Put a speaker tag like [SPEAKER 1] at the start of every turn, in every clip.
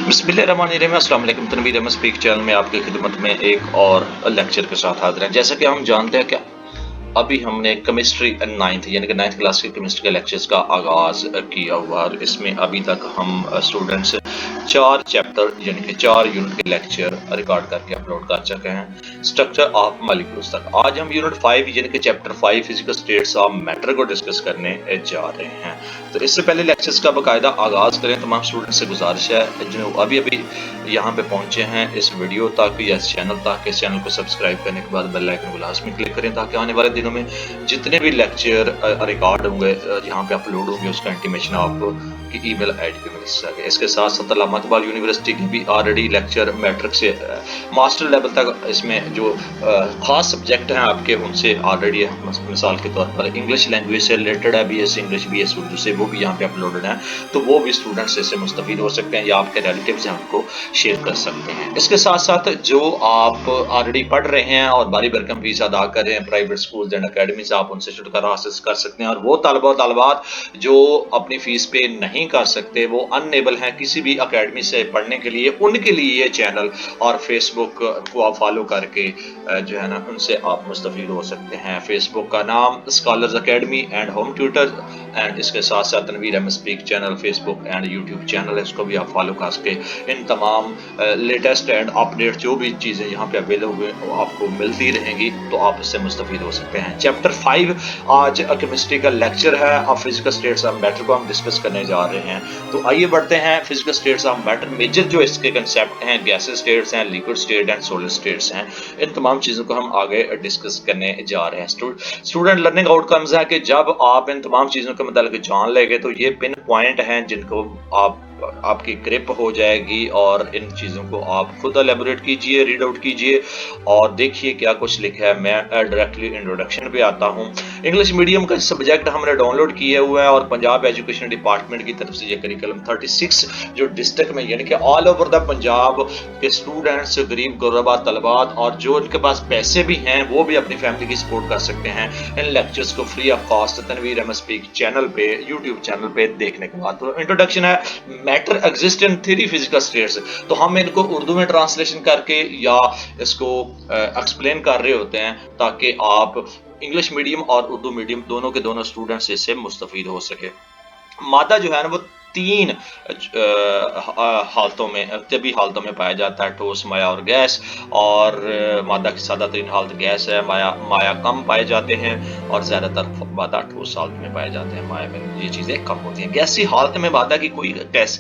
[SPEAKER 1] बिस्मिल्लाहिर्रहमानिर्रहीम। अस्सलाम वालेकुम। तनवीर अहमद स्पीक चैनल में आपकी खिदमत में एक और लेक्चर के साथ हाजिर हैं। जैसा कि हम जानते हैं कि अभी हमने केमिस्ट्री नाइन्थ यानी कि 9th क्लास के केमिस्ट्री के लेक्चर्स का आगाज़ किया हुआ और इसमें अभी तक हम स्टूडेंट्स 4 चैप्टर यानी कि 4 यूनिट के लेक्चर रिकॉर्ड करके अपलोड कर चुके हैं स्ट्रक्चर ऑफ मॉलिक्यूल्स तक। आज हम यूनिट 5 यानी कि chapter 5 physical states of matter को डिस्कस करने जा रहे हैं। तो इससे पहले लेक्चर्स का बाकायदा आगाज़ करें तमाम स्टूडेंट्स से गुजारिश है जो अभी यहाँ पे पहुंचे हैं इस वीडियो तक या इस चैनल को सब्सक्राइब करने के बाद बेल आइकन को लाजमी क्लिक करें ताकि आने वाले दिनों में जितने भी लेक्चर रिकॉर्ड होंगे यहाँ पे अपलोड होंगे उसका इंटीमेशन आपको की ईमेल आईडी पे मिल सके। इसके साथ साथ अल्लामा इकबाल यूनिवर्सिटी की भी ऑलरेडी लेक्चर मैट्रिक से मास्टर लेवल तक इसमें जो खास सब्जेक्ट हैं आपके उनसे ऑलरेडी मिसाल के तौर पर इंग्लिश लैंग्वेज से रिलेटेड है BS इंग्लिश BS उर्दू से वो भी यहाँ पे अपलोडेड है, तो वो भी स्टूडेंट्स इससे मुस्तफीद हो सकते हैं या आपके रिलेटिव्स हैं उनको शेयर कर सकते हैं। इसके साथ साथ जो आप ऑलरेडी पढ़ रहे हैं और बारी भरकम फीस अदा कर रहे हैं प्राइवेट स्कूल एंड अकेडमी से, आप उनसे छुटकारा हासिल कर सकते हैं। और वो तलबात जो अपनी फीस पे नहीं कर सकते, वो अनएबल हैं किसी भी अकेडमी से पढ़ने के लिए, उनके लिए ये चैनल और फेसबुक को आप फॉलो करके जो है ना उनसे आप मुस्तफीद हो सकते हैं। फेसबुक का नाम scholars academy and home tutor and इसके साथ साथ Tanveer Ahmed speak channel Facebook and YouTube channel है, इसको भी आप फॉलो करके इन तमाम लेटेस्ट एंड अपडेट जो भी चीज़ें यहाँ पे अवेलेबल आपको मिलती रहेंगी तो आप इससे मुस्तफीद हो सकते हैं। चैप्टर 5 आज केमिस्ट्री का लेक्चर है। अब फिजिकल स्टेट्स ऑफ मैटर को हम डिस्कस करने जा रहे हैं। तो आइए बढ़ते हैं। Physical states of matter major जो इसके कंसेप्ट हैं गैसेस स्टेट्स हैं, liquid state and solid states हैं, इन तमाम चीज़ों को हम आगे डिस्कस करने जा रहे हैं। स्टूडेंट लर्निंग आउटकम्स है कि जब आप इन तमाम चीज़ों के मतलब जान लेंगे तो ये पिन पॉइंट हैं जिनको आपकी ग्रिप हो जाएगी और इन चीज़ों को आप खुद एलेबोरेट कीजिए, रीड आउट कीजिए और देखिए क्या कुछ लिखा है। मैं डायरेक्टली इंट्रोडक्शन पे आता हूँ। इंग्लिश मीडियम का सब्जेक्ट हमने डाउनलोड किए हुए हैं और पंजाब एजुकेशन डिपार्टमेंट की तरफ से ये करिकुलम 36 जो डिस्ट्रिक्ट में यानी कि ऑल ओवर द पंजाब के स्टूडेंट्स, गरीब गुरबा तलबात और जो उनके पास पैसे भी हैं वो भी अपनी फैमिली की सपोर्ट कर सकते हैं इन लेक्चर्स को free of cost Tanveer Ahmed speak channel पे यूट्यूब चैनल पे देखने के बाद। तो इंट्रोडक्शन है matter exist in three physical states, तो हम इनको उर्दू में ट्रांसलेशन करके या इसको एक्सप्लेन कर रहे होते हैं ताकि आप इंग्लिश मीडियम और उर्दू मीडियम दोनों के दोनों स्टूडेंट्स इससे मुस्तफीद हो सके। मादा जो है ना वो 3 हालतों में तभी हालतों में पाया जाता है, ठोस, माया और गैस। और मादा की सादा तरीन हालत गैस है, माया कम पाए जाते हैं और ज़्यादातर मादा ठोस हालत में पाए जाते हैं, माया में ये चीज़ें कम होती हैं। गैसी हालत में मादा की कोई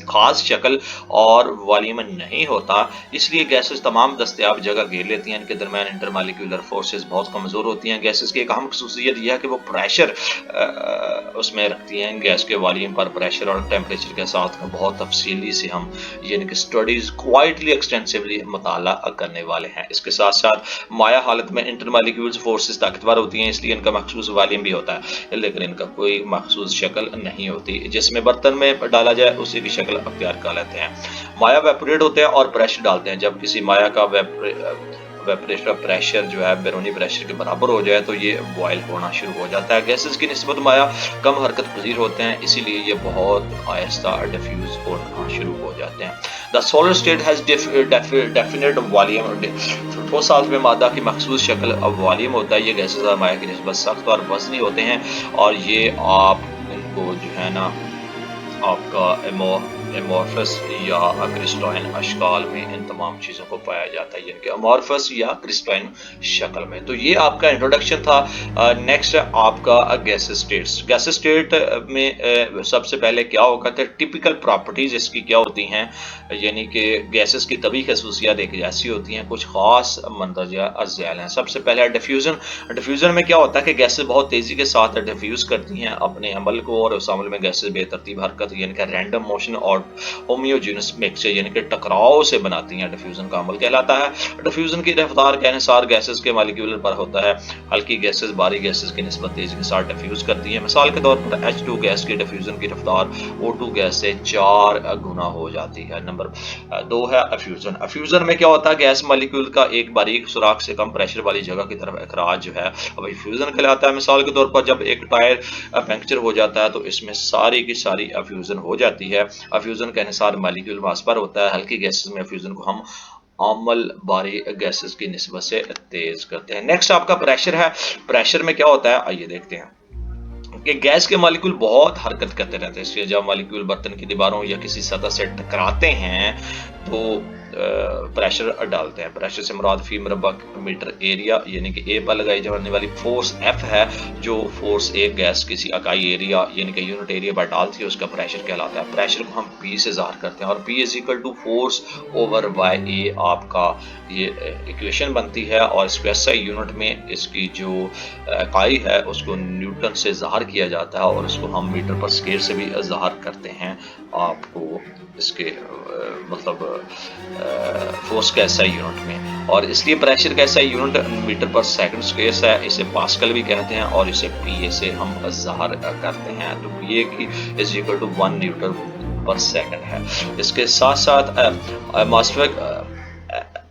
[SPEAKER 1] खास शक्ल और वॉल्यूम नहीं होता, इसलिए गैसेस तमाम दस्तयाब जगह घेर लेती हैं। इनके दरमियान इंटरमालिक्यूलर फोर्सेस बहुत कमज़ोर होती हैं। गैसेस की एक अहम खसूसियत यह है कि वो प्रेशर उसमें रखती हैं। गैस के वॉल्यूम पर प्रेशर और टेम्परेचर के साथ का बहुत तफसीली से हम यानी कि स्टडीज क्वाइटली एक्सटेंसिवली मुताला करने वाले हैं। इसके साथ साथ माया हालत में इंटरमालिक्यूल्स फोर्सेस ताकतवर होती हैं, इसलिए इनका मखसूस वॉल्यूम भी होता है लेकिन इनका कोई मखसूस शक्ल नहीं होती। जिसमें बर्तन में डाला जाए उसी की शक्ल अख्तियार कर लेते हैं। माया वेपोरेट होते हैं और प्रेशर डालते हैं। जब किसी माया का प्रेशर जो है बैरूनी प्रेशर के बराबर हो जाए तो ये बॉयल होना शुरू हो जाता है। गैसेस की निस्बत माया कम हरकत पजीर होते हैं, इसीलिए ये बहुत आहिस्ता डिफ्यूज होना शुरू हो जाते हैं। The solid state has definite volume. ठोस हालत में मादा की मखसूस शक्ल अब वॉल्यूम होता है। ये गैसेस और माया की निस्बत सख्त और वजनी होते हैं और ये आप इनको जो है ना आपका एमोर्फस या क्रिस्टलाइन अशकाल में इन तमाम चीज़ों को पाया जाता है, यानी कि अमॉर्फस या क्रिस्टलाइन शक्ल में। तो ये आपका इंट्रोडक्शन था। नेक्स्ट आपका गैसेस स्टेट्स। गैसेस स्टेट में सबसे पहले क्या होगा कि टिपिकल प्रॉपर्टीज इसकी क्या होती हैं, यानी कि गैसेस की तभी खसूसियात एक जैसी होती हैं, कुछ खास मंदरजा अज़ैल हैं। सबसे पहले डिफ्यूजन। डिफ्यूजन में क्या होता है कि गैसेस बहुत तेज़ी के साथ डिफ्यूज़ करती हैं अपने अमल को और उस अमल में गैसेस बेतरतीब हरकत यानी कि रैंडम मोशन और होमोजेनस मिक्सचर यानी कि टकराव से बनाती हैं, डिफ्यूजन का अमल कहलाता है। डिफ्यूजन की रफ्तार के अनुसार गैसेस के मॉलिक्यूल पर होता है। हल्की गैसेस भारी गैसेस की निस्बत तेजी के साथ डिफ्यूज करती हैं। मिसाल के तौर पर H2 गैस की डिफ्यूजन की रफ्तार O2 गैस से 4 गुना हो जाती है। नंबर 2 है अफ्यूजन। अफ्यूजन में क्या होता है, गैस मॉलिक्यूल का एक बारीक सुराख से कम प्रेशर वाली जगह की तरफ अखराज जो है अब अफ्यूजन कहलाता है। मिसाल के तौर पर जब एक टायर पंक्चर हो जाता है तो इसमें सारी की सारी फ्यूज़न हो जाती है। फ्यूज़न का इंहिसार मॉलिक्यूल मास पर होता है। हल्की गैसेस में फ्यूज़न को हम आमल बारी गैसेस की निस्बत से तेज करते हैं। नेक्स्ट आपका प्रेशर है। प्रेशर में क्या होता है आइए देखते हैं कि गैस के मॉलिक्यूल बहुत हरकत करते रहते हैं। इसलिए जब मॉलिक्यूल बर्तन की दीवारों या किसी सतह से टकराते हैं तो प्रेशर डालते हैं। प्रेशर से मुराद फी मरबा मीटर एरिया यानी कि ए पर लगाई जाने वाली फोर्स एफ है। जो फोर्स एक गैस किसी इकाई एरिया यानी कि यूनिट एरिया पर डालती है उसका प्रेशर कहलाता है। प्रेशर को हम पी से ज़ाहिर करते हैं और P is equal to force over Y A आपका ये इक्वेशन बनती है। और इसको एसआई यूनिट में इसकी जो इकाई है उसको न्यूटन से ज़ाहिर किया जाता है और उसको हम मीटर पर स्क्वायर से भी ज़ाहिर करते हैं। आपको इसके मतलब फोर्स का एसआई यूनिट में, और इसलिए प्रेशर का एसआई यूनिट मीटर पर सेकंड स्क्वायर है। इसे पास्कल भी कहते हैं और इसे पीए से हम ज़ाहिर करते हैं। तो पीए की इज इक्वल टू 1 न्यूटन पर सेकंड है। इसके साथ साथ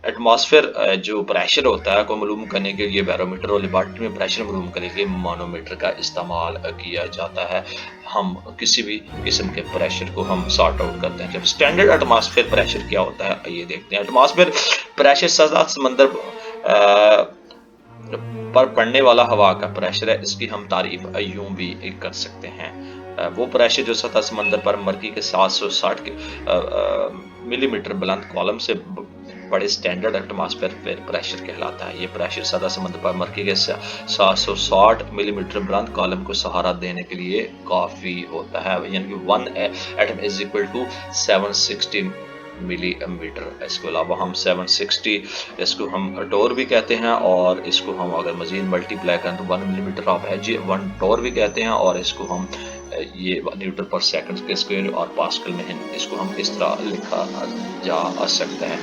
[SPEAKER 1] एटमॉस्फेयर जो प्रेशर होता है को मालूम करने के लिए बैरोमीटर और लेबॉरेटरी में प्रेशर मालूम करने के लिए मानोमीटर का इस्तेमाल किया जाता है। हम किसी भी किस्म के प्रेशर को हम सॉर्ट आउट करते हैं। जब स्टैंडर्ड एटमॉस्फेयर प्रेशर क्या होता है ये देखते हैं। एटमॉस्फेयर प्रेशर सतह समंदर पर पड़ने वाला हवा का प्रेशर है। इसकी हम तारीफ यूं भी कर सकते हैं। वो प्रेशर जो सतह समंदर पर मर्की के 760 मिलीमीटर बुलंद कॉलम से बड़े स्टैंडर्ड एटमॉस्फेयर प्रेशर कहलाता है। ये प्रेशर सतह समंदर पर मर्की के 760 मिलीमीटर बुलंद कॉलम को सहारा देने के लिए काफ़ी होता है। यानी कि 1 atom is equal to 760 millimetre. इसके अलावा हम 760 इसको हम टोर भी कहते हैं और इसको हम अगर मजीद मल्टीप्लाई करें तो 1 मिलीमीटर ऑफ एच 1 टोर भी कहते हैं और इसको हम ये न्यूटन पर सेकंड के स्क्वायर और पास्कल में इसको हम इस तरह लिखा जा सकता है।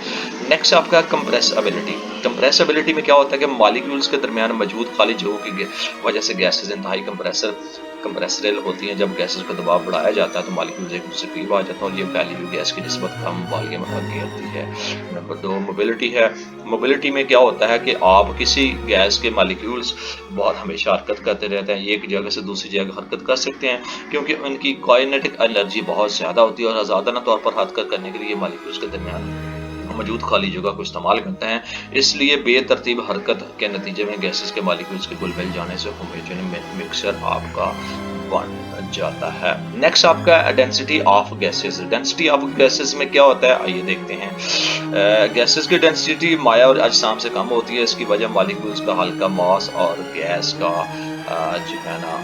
[SPEAKER 1] नेक्स्ट आपका कंप्रेसिबिलिटी। कंप्रेसिबिलिटी में क्या होता है कि मॉलिक्यूल्स के दरमियान मौजूद खाली जगहों की वजह से गैसेस इंतहाई कंप्रेसरेबल होती हैं। जब गैसेस का दबाव बढ़ाया जाता है तो मॉलिक्यूल्स एक दूसरे के करीब आ जाते हैं और ये वैल्यू गैस की निस्बत कम वॉल्यूम घेरती है। नंबर 2 मोबिलिटी है। मोबिलिटी में क्या होता है कि आप किसी गैस के मॉलिक्यूल्स बहुत हमेशा हरकत करते रहते हैं। एक जगह से दूसरी जगह हरकत कर सकते हैं क्योंकि उनकी काइनेटिक एनर्जी बहुत ज़्यादा होती है और आज़ादाना तौर पर हरकत करने के लिए मॉलिक्यूल्स के दरमियान मौजूद खाली जगह को इस्तेमाल करते हैं। इसलिए बेतरतीब हरकत के नतीजे में गैसेस के मॉलिक्यूल्स के घुल मिल जाने से होमोजेनियस मिक्सचर आपका बन जाता है। नेक्स्ट आपका density of gases. Density of gases में क्या होता है आइए देखते हैं। गैसेस की डेंसिटी माया और अजसाम से कम होती है। इसकी वजह मॉलिक्यूल्स का हल्का मास और गैस का जो है ना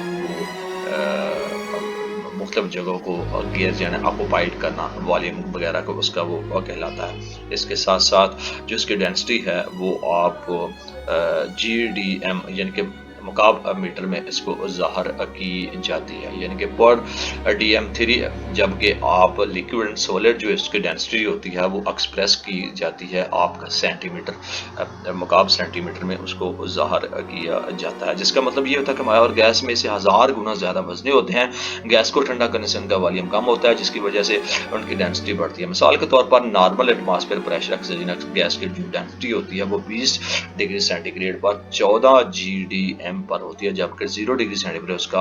[SPEAKER 1] मुख्तलिफ जगहों को घेर जाना ऑक्यूपाइड करना वॉल्यूम वगैरह को उसका वो कहलाता है। इसके साथ साथ जो इसकी डेंसिटी है वो आप GDM यानी कि मुकाब मीटर में इसको ज़ाहिर की जाती है यानी कि पर DM3, जबकि आप लिक्विड एंड सॉलिड जो इसकी डेंसिटी होती है वो एक्सप्रेस की जाती है आपका सेंटीमीटर मुकाब सेंटीमीटर में उसको ज़ाहिर किया जाता है। जिसका मतलब ये होता है कि माया और गैस में से 1000 गुना ज़्यादा वजनी होते हैं। गैस को ठंडा करने से उनका वॉल्यूम कम होता है जिसकी वजह से उनकी डेंसिटी बढ़ती है। मिसाल के तौर पर normal atmosphere pressure oxygen gas की जो डेंसिटी होती है वो 20 डिग्री सेंटीग्रेड पर 14 GDM पर होती है, जबकि 0 डिग्री सेंटीग्रेड उसका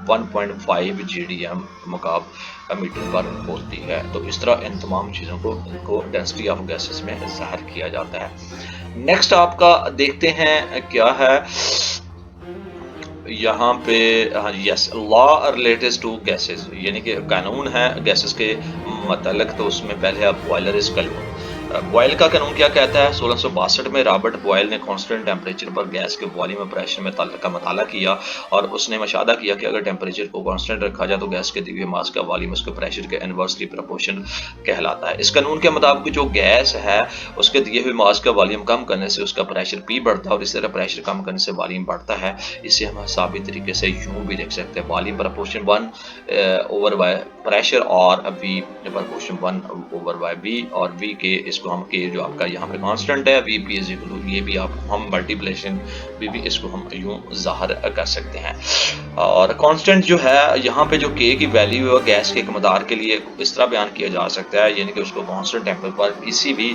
[SPEAKER 1] 1.5 GDM मुकाब मीटर पर होती है। तो इस तरह इन तमाम चीज़ों को डेंसिटी ऑफ गैसेस में ज़ाहिर किया जाता है। नेक्स्ट आपका देखते हैं क्या है यहाँ पे। Yes, law related to gases यानी कि कानून है गैसेस के मतलब। तो उसमें पहले आप बॉयलर इज कानून। बॉयल का कानून क्या कहता है? 1662 में रॉबर्ट बॉयल ने कांस्टेंट टेम्परेचर पर गैस के वॉल्यूम और प्रेशर में का मुताला किया और उसने मशादा किया कि अगर टेम्परेचर को कांस्टेंट रखा जाए तो गैस के दिए मास का वॉल्यूम उसके प्रेशर के इनवर्सली प्रोपोर्शन कहलाता है। इस कानून के मुताबिक जो गैस है उसके दिए हुए मास का वॉल्यूम कम करने से उसका प्रेशर P बढ़ता है और इस तरह प्रेशर कम करने से वॉल्यूम बढ़ता है। इसे हम साबित तरीके से यूं भी देख सकते हैं, वॉल्यूम प्रोपोर्शन 1/y प्रेशर और V प्रोपोर्शन 1/v और V के इसको इसको हम के जो आपका यहाँ पे कांस्टेंट है V P is equal to, ये भी आप हम मल्टीप्लिकेशन भी इसको हम यूं ज़ाहिर कर सकते हैं। और कांस्टेंट जो है यहाँ पे जो के की वैल्यू है गैस के एक मदार के लिए इस तरह बयान किया जा सकता है, यानी कि उसको कांस्टेंट टेम्परेचर पर किसी भी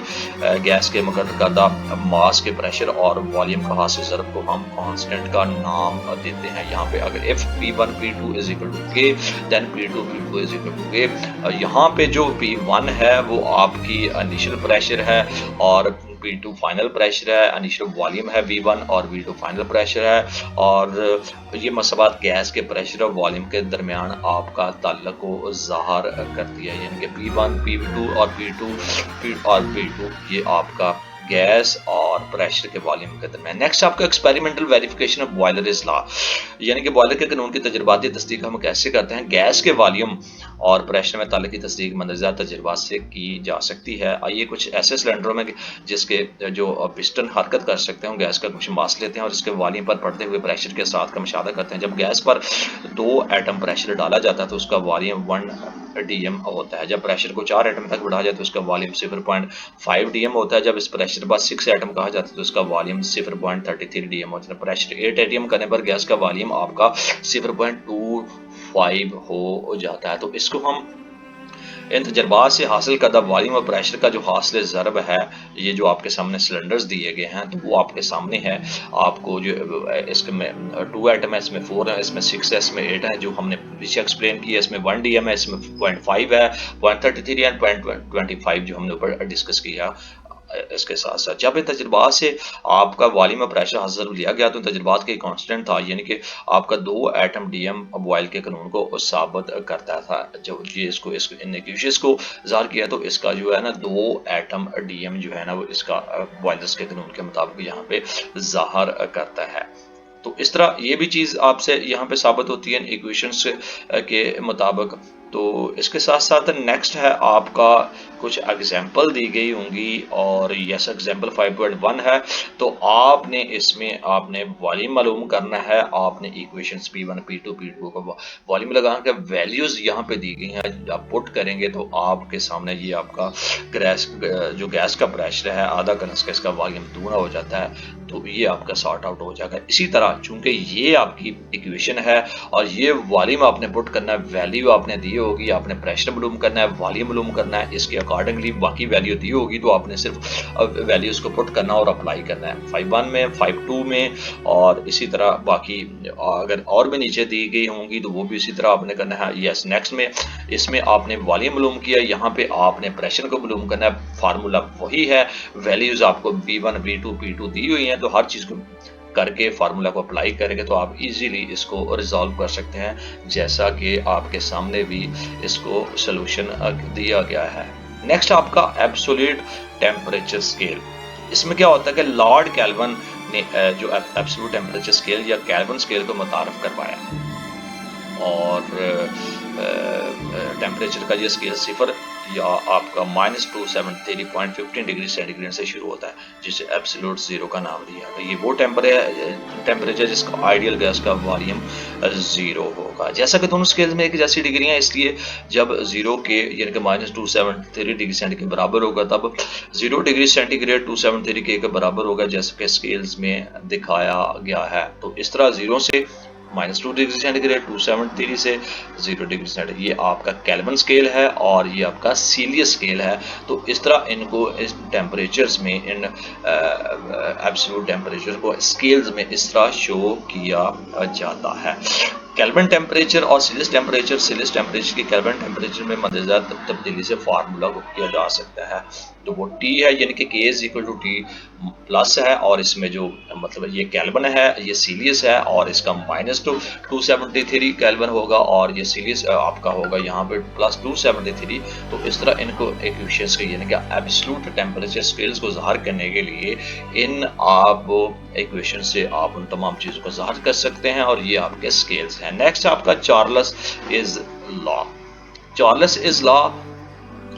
[SPEAKER 1] गैस के मुकर्रर करदा मास के प्रेशर और वॉल्यूम का हासिल ज़रब को हम कांस्टेंट का नाम देते हैं। यहाँ पे अगर if P1 P2 is equal to K then P2 P2 is equal to K. यहाँ पे जो P1 है वो आपकी इनिशियल प्रेशर है और P2 फाइनल प्रेशर है, इनिशियल वॉल्यूम है V1 और V2 फाइनल प्रेशर है, और ये मसबात गैस के प्रेशर और वॉल्यूम के दरमियान आपका ताल्लुक को ज़ाहिर करती है, यानी कि P1 P2 और P2 ये आपका गैस और प्रेशर के वॉल्यूम के दरमियान। नेक्स्ट आपका experimental verification of boiler is law, यानी कि बॉयलर के कानून की तजर्बाती तस्दीक हम कैसे करते हैं। गैस के वॉल्यूम और प्रेशर में ताल्लुक की तस्दीक मंदरजा तजर्बात से की जा सकती है। आइए कुछ ऐसे सिलेंडरों में जिसके जो पिस्टन हरकत कर सकते हैं, गैस का कुछ मास लेते हैं और इसके वॉल्यूम पर पड़ते हुए प्रेशर के साथ का मुशाहदा करते हैं। जब गैस पर 2 एटम प्रेशर डाला जाता है तो उसका वॉल्यूम 1 dm होता है। जब प्रेशर को 4 एटम तक बढ़ाया जाए तो उसका वॉल्यूम 0.5 dm होता है। जब इस प्रेशर पर 6 एटम कहा जाता है तो उसका वॉल्यूम 0.33 dm होता है। प्रेशर 8 एटम करने पर गैस का वॉल्यूम आपका 0.25 हो जाता है। तो इसको हम इन तजर्बात से हासिल करदा वॉल्यूम और प्रेशर का जो हासिल ज़रब है, ये जो आपके सामने सिलेंडर्स दिए गए हैं तो वो आपके सामने है। आपको जो इसमें 2 एटम है, इसमें 4 है, इसमें 6 है, इसमें 8 है, जो हमने पीछे एक्सप्लेन किया। इसमें 1 dm है, इसमें 0.5 है, 0.33 एंड 0.25 जो हमने ऊपर डिस्कस किया। इसके साथ साथ जब इन तजर्बात से आपका वॉल्यूम और प्रेशर हासिल लिया गया तो तजर्बात का कांस्टेंट था, यानी कि आपका 2 एटम डीएम बॉयल के कानून को साबित करता था। जब ये इसको इन इक्वेशंस को ज़ाहिर किया तो इसका जो है ना 2 एटम डीएम जो है ना वो इसका बॉयलर्स के कानून के मुताबिक यहाँ पे ज़ाहिर करता है। तो इस तरह ये भी चीज़ आपसे यहाँ पे साबित होती है इक्वेशंस के मुताबिक। तो इसके साथ साथ नेक्स्ट है आपका कुछ एग्जाम्पल दी गई होंगी और यस एग्जाम्पल 5.1 है। तो आपने इसमें आपने वॉल्यूम मालूम करना है। आपने इक्वेशंस P1 P2 P2 का वॉल्यूम लगा के वैल्यूज यहाँ पे दी गई हैं, आप पुट करेंगे तो आपके सामने ये आपका जो गैस का प्रेशर है आधा करने का इसका वॉल्यूम दूना हो जाता है। तो ये आपका सॉर्ट आउट हो जाएगा। इसी तरह चूंकि ये आपकी इक्वेशन है और ये वॉल्यूम आपने पुट करना है, वैल्यू आपने दी होगी, आपने प्रेशर मालूम करना है, वॉल्यूम मालूम करना है, इसके अकॉर्डिंगली बाकी वैल्यू दी होगी तो आपने सिर्फ वैल्यूज को पुट करना और अप्लाई करना है 5.1 में 5.2 में। और इसी तरह बाकी अगर और भी नीचे दी गई होंगी तो वो भी इसी तरह आपने करना है। यस नेक्स्ट में इसमें आपने वॉल्यूम मालूम किया, यहाँ पे आपने प्रेशर को मालूम करना है। फार्मूला वही है, वैल्यूज आपको B1 B2 P2 दी हुई हैं, तो हर चीज़ को करके फार्मूला को अप्लाई करेंगे तो आप इजीली इसको रिजॉल्व कर सकते हैं, जैसा कि आपके सामने भी इसको सॉल्यूशन दिया गया है। नेक्स्ट आपका एब्सोल्यूट टेम्परेचर स्केल। इसमें क्या होता है कि लॉर्ड केल्विन ने जो एब्सोल्यूट टेम्परेचर स्केल या केल्विन स्केल को मुतारफ करवाया और टेम्परेचर का ये स्केल 0 या आपका -273.15 डिग्री सेंटीग्रेड से शुरू होता है, जिसे एब्सोल्यूट 0 का नाम दिया है। ये वो टेम्परेचर जिसका आइडियल गैस का वॉल्यूम 0 होगा। जैसा कि दोनों स्केल्स में एक जैसी डिग्रियां, इसलिए जब 0 के यानी कि -273 डिग्री सेंटीग्रेड के बराबर होगा तब 0 डिग्री सेंटीग्रेड 273 के बराबर होगा, जैसा कि स्केल्स में दिखाया गया है। तो इस तरह 0 से -2 डिग्री सेंटीग्रेड 273 से 0 डिग्री सेंटीग्रेड ये आपका केल्विन स्केल है और ये आपका सीलियस स्केल है। तो इस तरह इनको इस टेम्परेचर्स में इन एब्सोल्यूट टेम्परेचर को स्केल्स में इस तरह शो किया जाता है। केल्विन टेम्परेचर और सीलियस टेम्परेचर की केल्विन टेम्परेचर में मददा तब्दीली से फार्मूला को किया जा सकता है। तो वो T है, यानी कि K = T प्लस है, और इसमें जो मतलब ये केल्विन है ये सीलियस है और इसका -273 केल्विन होगा और ये सीलियस आपका होगा यहाँ पे +273। तो इस तरह इनको इक्वेशंस के यानी कि एब्सोल्यूट टेम्परेचर स्केल्स को ज़ाहिर करने के लिए इन आप इक्वेशन से आप उन तमाम चीज़ों को ज़ाहिर कर सकते हैं और ये आपके स्केल्स हैं। नेक्स्ट आपका Charles is law. Charles is law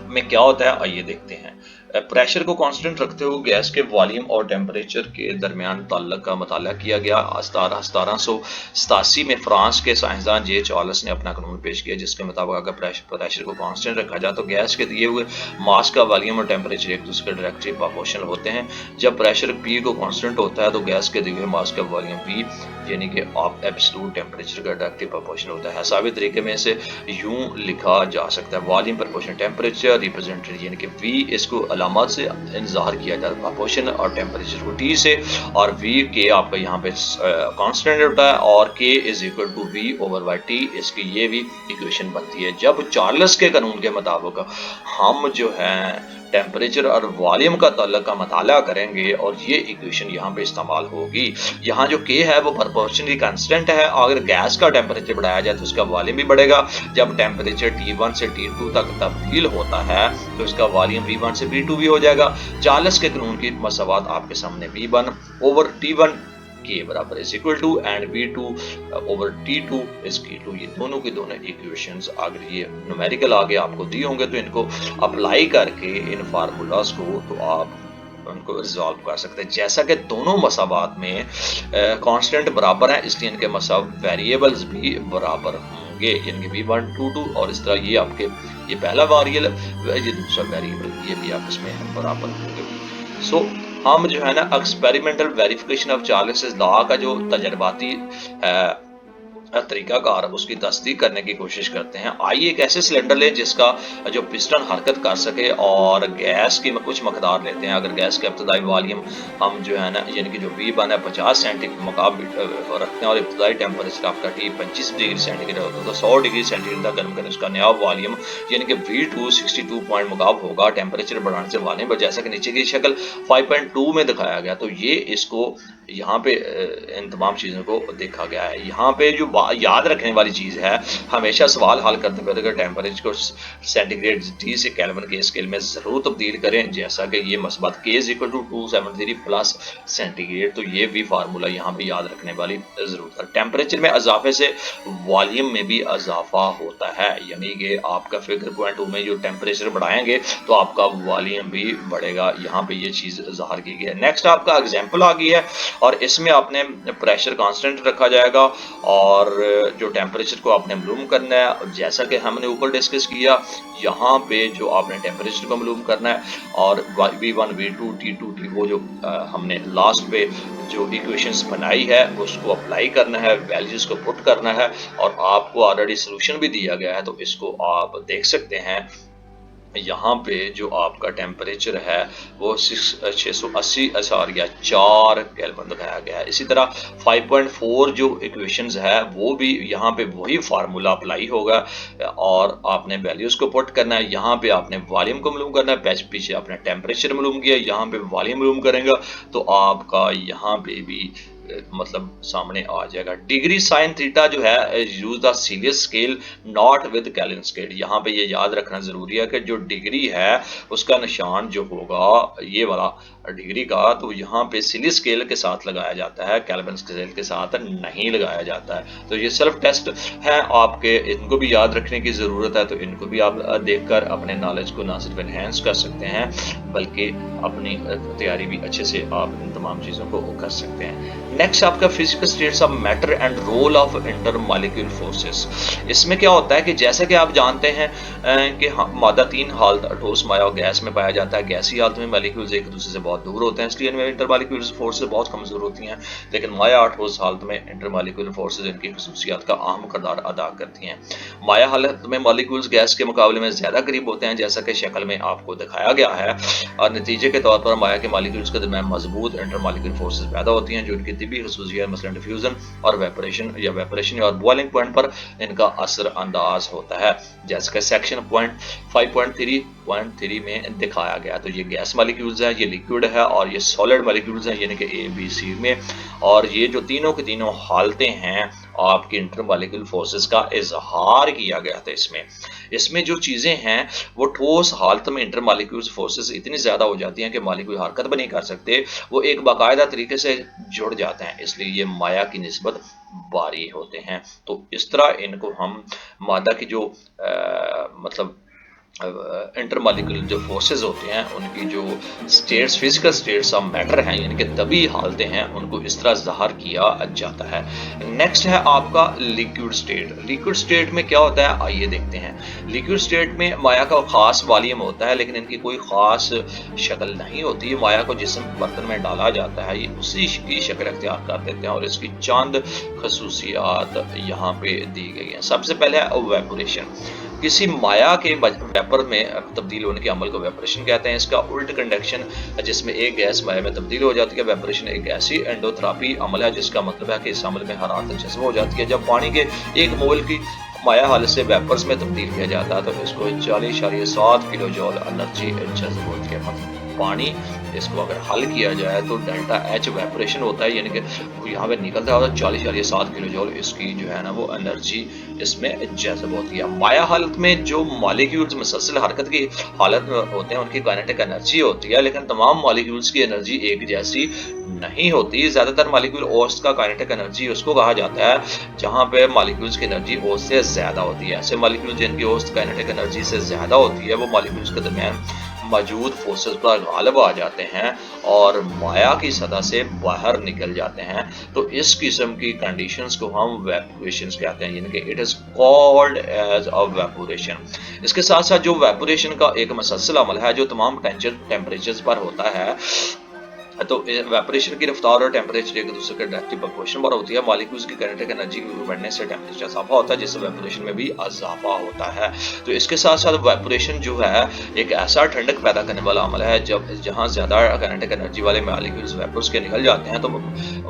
[SPEAKER 1] में क्या होता है आइए देखते हैं। प्रेशर को कांस्टेंट रखते हुए गैस के वॉल्यूम और टेम्परेचर के दरमियान ताल्लुक का मुताला किया गया। 1787 में फ्रांस के साइंसदान जे चार्ल्स ने अपना कानून पेश किया, जिसके मुताबिक अगर प्रेशर को कांस्टेंट रखा जाए तो गैस के दिए हुए मास का वॉल्यूम और टेम्परेचर एक दूसरे के डायरेक्टली प्रोपोर्शनल होते हैं। जब प्रेशर P को कांस्टेंट होता है तो गैस के दिए हुए मास का वॉल्यूम V यानी कि एब्सोल्यूट टेम्परेचर का डायरेक्टली प्रोपोर्शनल होता है। हिसाबी तरीके में इसे यूं लिखा जा सकता है, वॉल्यूम प्रोपोर्शनल टेम्परेचर रिप्रेजेंटेड यानी कि V इसको अलामत से इंतजार किया जाता है प्रोपोर्शन और टेम्परेचर को T से, और V के आपका यहाँ पे कांस्टेंट होता है और K is equal to V over by T, इसकी ये भी इक्वेशन बनती है। जब चार्ल्स के कानून के मुताबिक हम जो है टेम्परेचर और वॉल्यूम का ताल्लुक का मुताला करेंगे और ये इक्वेशन यहाँ पे इस्तेमाल होगी। यहाँ जो K है वो प्रोपोर्शनली कांस्टेंट है, अगर गैस का टेम्परेचर बढ़ाया जाए तो उसका वॉल्यूम भी बढ़ेगा। जब टेम्परेचर T1 से T2 तक तब्दील होता है तो इसका वॉल्यूम V1 से V2 भी हो जाएगा। चार्ल्स के कानून की मसावत आपके सामने V1 ओवर T1 के बराबर is equal to and V2 over T2 is K2। ये दोनों की दोनों इक्वेशंस अगर ये न्यूमेरिकल आगे आपको दिए होंगे तो इनको अप्लाई करके इन फार्मूलाज को तो आप उनको रिजॉल्व कर सकते हैं। जैसा कि दोनों मसावात में कांस्टेंट बराबर हैं, इसलिए इनके मसाव वेरिएबल्स भी बराबर होंगे, यानी कि V1 2 और इस तरह ये आपके ये पहला वेरिएबल ये दूसरा वेरिएबल ये भी आपस में बराबर होंगे। सो हम जो है ना experimental verification of Charles law का जो तजर्बाती तरीकाकार उसकी तस्दीक करने की कोशिश करते हैं। आइए एक ऐसे सिलेंडर लें जिसका जो पिस्टन हरकत कर सके और गैस की कुछ मकदार लेते हैं। अगर गैस का इब्तदाई वॉल्यूम हम जो है ना यानी कि जो V1 है 50 सेंटीग्रेड मुकाबले रखते हैं और इब्तदाई टेम्परेचर आपका T 25 डिग्री सेंटीग्रेड होता है तो 100 डिग्री सेंटीग्रेड तक गर्म करें, उसका नया वॉल्यूम यानी कि V2 62 पॉइंट मुकाब होगा टेम्परेचर बढ़ाने से वॉल्यूम पर, जैसा कि नीचे की शक्ल 5.2 में दिखाया गया। तो ये इसको यहाँ पे इन तमाम चीज़ों को देखा गया है। यहाँ पे जो याद रखने वाली चीज़ है, हमेशा सवाल हल करते हुए अगर टेम्परेचर को सेंटीग्रेड T से केल्विन के स्केल में ज़रूर तब्दील करें, जैसा कि ये मसबत K is equal to 273 plus centigrade, तो ये भी फार्मूला यहाँ पे याद रखने वाली ज़रूरत है। टेम्परेचर में इजाफे से वॉल्यूम में भी इजाफा होता है, यानी कि आपका फिगर पॉइंट में जो टेम्परेचर बढ़ाएंगे तो आपका वॉल्यूम भी बढ़ेगा। यहाँ पे ये चीज़ ज़ाहिर की गई है। नेक्स्ट आपका एग्जाम्पल आ गई है और इसमें आपने प्रेशर कांस्टेंट रखा जाएगा और जो टेम्परेचर को आपने मालूम करना है, जैसा कि हमने ऊपर डिस्कस किया, यहाँ पे जो आपने टेम्परेचर को मालूम करना है और V1 V2 T2 T जो हमने लास्ट पे जो इक्वेशंस बनाई है उसको अप्लाई करना है, वैल्यूज को पुट करना है और आपको ऑलरेडी सोल्यूशन भी दिया गया है, तो इसको आप देख सकते हैं। यहाँ पे जो आपका टेम्परेचर है वो 680.4 केल्विन दिखाया गया है। इसी तरह 5.4 जो इक्वेशंस है वो भी यहाँ पे वही फार्मूला अप्लाई होगा और आपने वैल्यूज को पुट करना है। यहाँ पे आपने वॉल्यूम को मालूम करना है, पीछे आपने टेम्परेचर मालूम किया, यहाँ पे वॉल्यूम मालूम करेंगे तो आपका यहाँ पे भी मतलब सामने आ जाएगा। डिग्री साइन थीटा जो है use the Celsius scale not with Kelvin scale. यहाँ पे ये याद रखना जरूरी है कि जो डिग्री है उसका निशान जो होगा ये वाला डिग्री का, तो यहाँ पे सीलियस स्केल के साथ लगाया जाता है, केल्विन स्केल के साथ नहीं लगाया जाता है। तो ये सेल्फ टेस्ट है, आपके इनको भी याद रखने की जरूरत है, तो इनको भी आप देखकर अपने नॉलेज को ना सिर्फ एनहेंस कर सकते हैं बल्कि अपनी तैयारी भी अच्छे से आप इन तमाम चीज़ों को कर सकते हैं। नेक्स्ट आपका physical states of matter and role of intermolecular forces. इसमें क्या होता है कि जैसे कि आप जानते हैं कि मादा 3 हालत ठोस, माया और गैस में पाया जाता है। गैसी हालत में मॉलिक्यूल्स एक दूसरे से बहुत दूर होते हैं, इसलिए इनमें इंटरमॉलिक्यूलर फोर्सेस बहुत कमजोर होती हैं, लेकिन माया और ठोस हालत में इंटरमॉलिक्यूलर फोर्सेस इनकी खसूसियात का अहम किरदार अदा करती हैं। माया हालत में मॉलिक्यूल्स गैस के मुकाबले में ज्यादा करीब होते हैं, जैसा कि शक्ल में आपको दिखाया गया है, और नतीजे के तौर पर माया के मॉलिक्यूल्स के दरमियान मजबूत इंटरमॉलिक्यूलर फोर्सेस पैदा होती हैं जो इनकी तिबी खसूसियात मसलन डिफ्यूजन और वेपोरेशन और बॉइलिंग पॉइंट पर इनका असर अंदाज होता है, जैसे कि सेक्शन पॉइंट 5.3 में दिखाया गया। तो ये गैस मॉलिक्यूल्स है, ये लिक्विड है और ये सॉलिड मॉलिक्यूल्स हैं, यानी कि ABC में, और ये जो तीनों की तीनों हालतें हैं आपकी इंटरमॉलिक्यूलर फोर्सेस का इजहार किया गया था। इसमें जो चीज़ें हैं वो ठोस हालत में इंटरमॉलिक्यूलर फोर्सेस इतनी ज़्यादा हो जाती हैं कि मॉलिक्यूल हरकत भी नहीं कर सकते, वो एक बाकायदा तरीके से जुड़ जाते हैं, इसलिए ये माया की निस्बत भारी होते हैं। तो इस तरह इनको हम मादा की जो मतलब इंटर मालिकुलर जो फोर्सेस होते हैं उनकी जो states, physical states of matter हैं, यानी कि तभी हालतें हैं, उनको इस तरह ज़ाहिर किया जाता है। नेक्स्ट है आपका लिक्विड स्टेट। लिक्विड स्टेट में क्या होता है आइए देखते हैं। लिक्विड स्टेट में माया का खास वॉल्यूम होता है, लेकिन इनकी कोई खास शक्ल नहीं होती है। माया को जिसम बर्तन में डाला जाता है, ये उसी की शक्ल अख्तियार कर देते हैं और इसकी चंद खसूसियात यहाँ पे दी गई हैं। सबसे पहले है वेपोरेशन। किसी माया के वेपर में तब्दील होने के अमल को वेपोरेशन कहते हैं। इसका उल्ट कंडक्शन, जिसमें एक गैस माया में तब्दील हो जाती है। वेपोरेशन एक ऐसी एंडोथेरेपी अमल है जिसका मतलब है कि इस अमल में हरारत जज्ब हो जाती है। जब पानी के एक मोल की माया हालत से वेपर्स में तब्दील किया जाता है तो इसको 40.7 किलो जॉल एनर्जी जज्ब होती है। मतलब पानी, इसको अगर हल किया जाए तो डेल्टा एच वेपोरेशन होता है, यानी कि यहाँ पे निकलता है और 40.7 किलो जॉल इसकी जो है ना वो एनर्जी इसमें जज्ब होती है। माया हालत में जो मॉलिक्यूल्स मुसलसल हरकत की हालत में होते हैं उनकी काइनेटिक एनर्जी होती है, लेकिन तमाम मॉलिक्यूल्स की एनर्जी एक जैसी नहीं होती। ज्यादातर मॉलिक्यूल औसत का काइनेटिक एनर्जी उसको कहा जाता है जहां पे मॉलिक्यूल्स की एनर्जी औसत से ज्यादा होती है। ऐसे मॉलिक्यूल जिनकी औसत काइनेटिक एनर्जी से ज्यादा होती है वो मॉलिक्यूल्स के दरमियान मौजूद फोर्सेस पर गालिब आ जाते हैं और माया की सतह से बाहर निकल जाते हैं। तो इस किस्म की कंडीशंस को हम वेपोरेशंस कहते हैं, यानी कि it is called as evaporation. इसके साथ साथ जो वेपोरेशन का एक मुसलसल अमल है जो तमाम टेम्परेचर्स पर होता है, तो वेपोरेशन की रफ्तार और टेम्परेचर एक दूसरे के डायरेक्टली प्रोपोर्शनल पर होती है। मॉलिक्यूल्स की काइनेटिक एनर्जी बढ़ने से टेम्परेचर इजाफा होता है, जिससे वेपोरेशन में भी इजाफा होता है। तो इसके साथ साथ वेपोरेशन जो है एक ऐसा ठंडक पैदा करने वाला अमल है जब जहां ज्यादा काइनेटिक एनर्जी वाले मॉलिक्यूल्स वेपर्स के निकल जाते हैं तो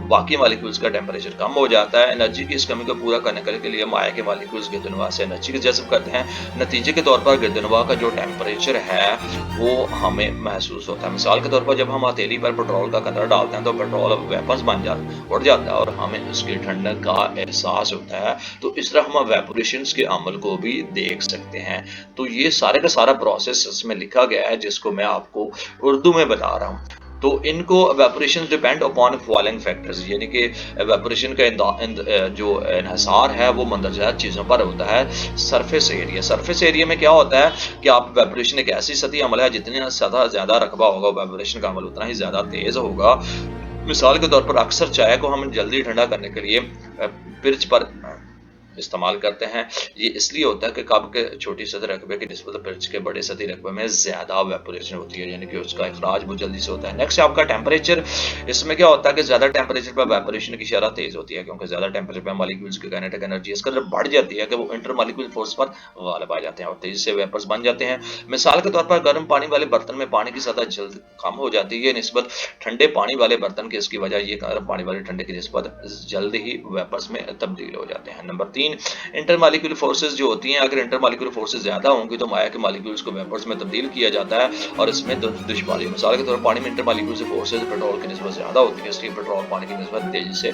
[SPEAKER 1] बाकी मॉलिक्यूल्स का टेम्परेचर कम हो जाता है। एनर्जी की इस कमी को पूरा करने के लिए माया के मॉलिक्यूल्स गिरदनवा से एनर्जी जज्ब करते हैं। नतीजे के तौर पर गिरदनवा का जो टेम्परेचर है वो हमें महसूस होता है। मिसाल के तौर पर जब हम हथेली पर पेट्रोल का कतरा डालते हैं तो पेट्रोल वेपर्स बन जाता उड़ जाता है और हमें उसकी ठंडक का एहसास होता है। तो इस तरह हम वेपोरेशंस के अमल को भी देख सकते हैं। तो ये सारे का सारा प्रोसेस इसमें लिखा गया है जिसको मैं आपको उर्दू में बता रहा हूँ। तो इनको evaporation depend upon following factors, यानी कि वेपोरेशन का जो इन्हिसार है वो मंदरजा चीज़ों पर होता है। सरफेस एरिया, सरफेस एरिया में क्या होता है कि आप वेपोरेशन एक ऐसी सतही अमल है जितनी सतह ज़्यादा रकबा होगा वेपोरेशन का अमल उतना ही ज़्यादा तेज़ होगा। मिसाल के तौर पर अक्सर चाय को हम जल्दी ठंडा करने के लिए फ्रिज पर इस्तेमाल करते हैं। ये इसलिए होता है कि कप के छोटी सतह रकबे की निस्बत फ्रिज के बड़े सतही रकबे में ज्यादा वेपोरेशन होती है, यानी कि उसका इखराज बहुत जल्दी से होता है। नेक्स्ट आपका टेम्परेचर। इसमें क्या होता है कि ज्यादा टेम्परेचर पर वेपोरेशन की शरह तेज होती है, क्योंकि ज्यादा टेम्परेचर पर मॉलिक्यूल्स की काइनेटिक एनर्जी इस कदर बढ़ जाती है कि वो इंटर मॉलिक्यूल फोर्स पर गालिब आ जाते हैं और तेजी से वेपर्स बन जाते हैं। मिसाल के तौर पर गर्म पानी वाले बर्तन में पानी की सतह जल्द कम हो जाती है निस्बत ठंडे पानी वाले बर्तन की। इसकी वजह ये गर्म पानी वाले ठंडे की निस्बत जल्द ही वेपर्स में तब्दील हो जाते हैं। नंबर 3, इंटर मॉलिक्यूलर फोर्सेस जो होती हैं। अगर इंटर मॉलिक्यूलर फोर्सेस ज्यादा होंगी तो माया के मॉलिक्यूल्स को वेपर्स में तब्दील किया जाता है और इसमें दुश्वारी। मिसाल के तौर पर पानी में इंटर मॉलिक्यूलर फोर्सेस पेट्रोल की निस्बत ज्यादा होती है, इसलिए पेट्रोल पानी की निस्बत तेजी से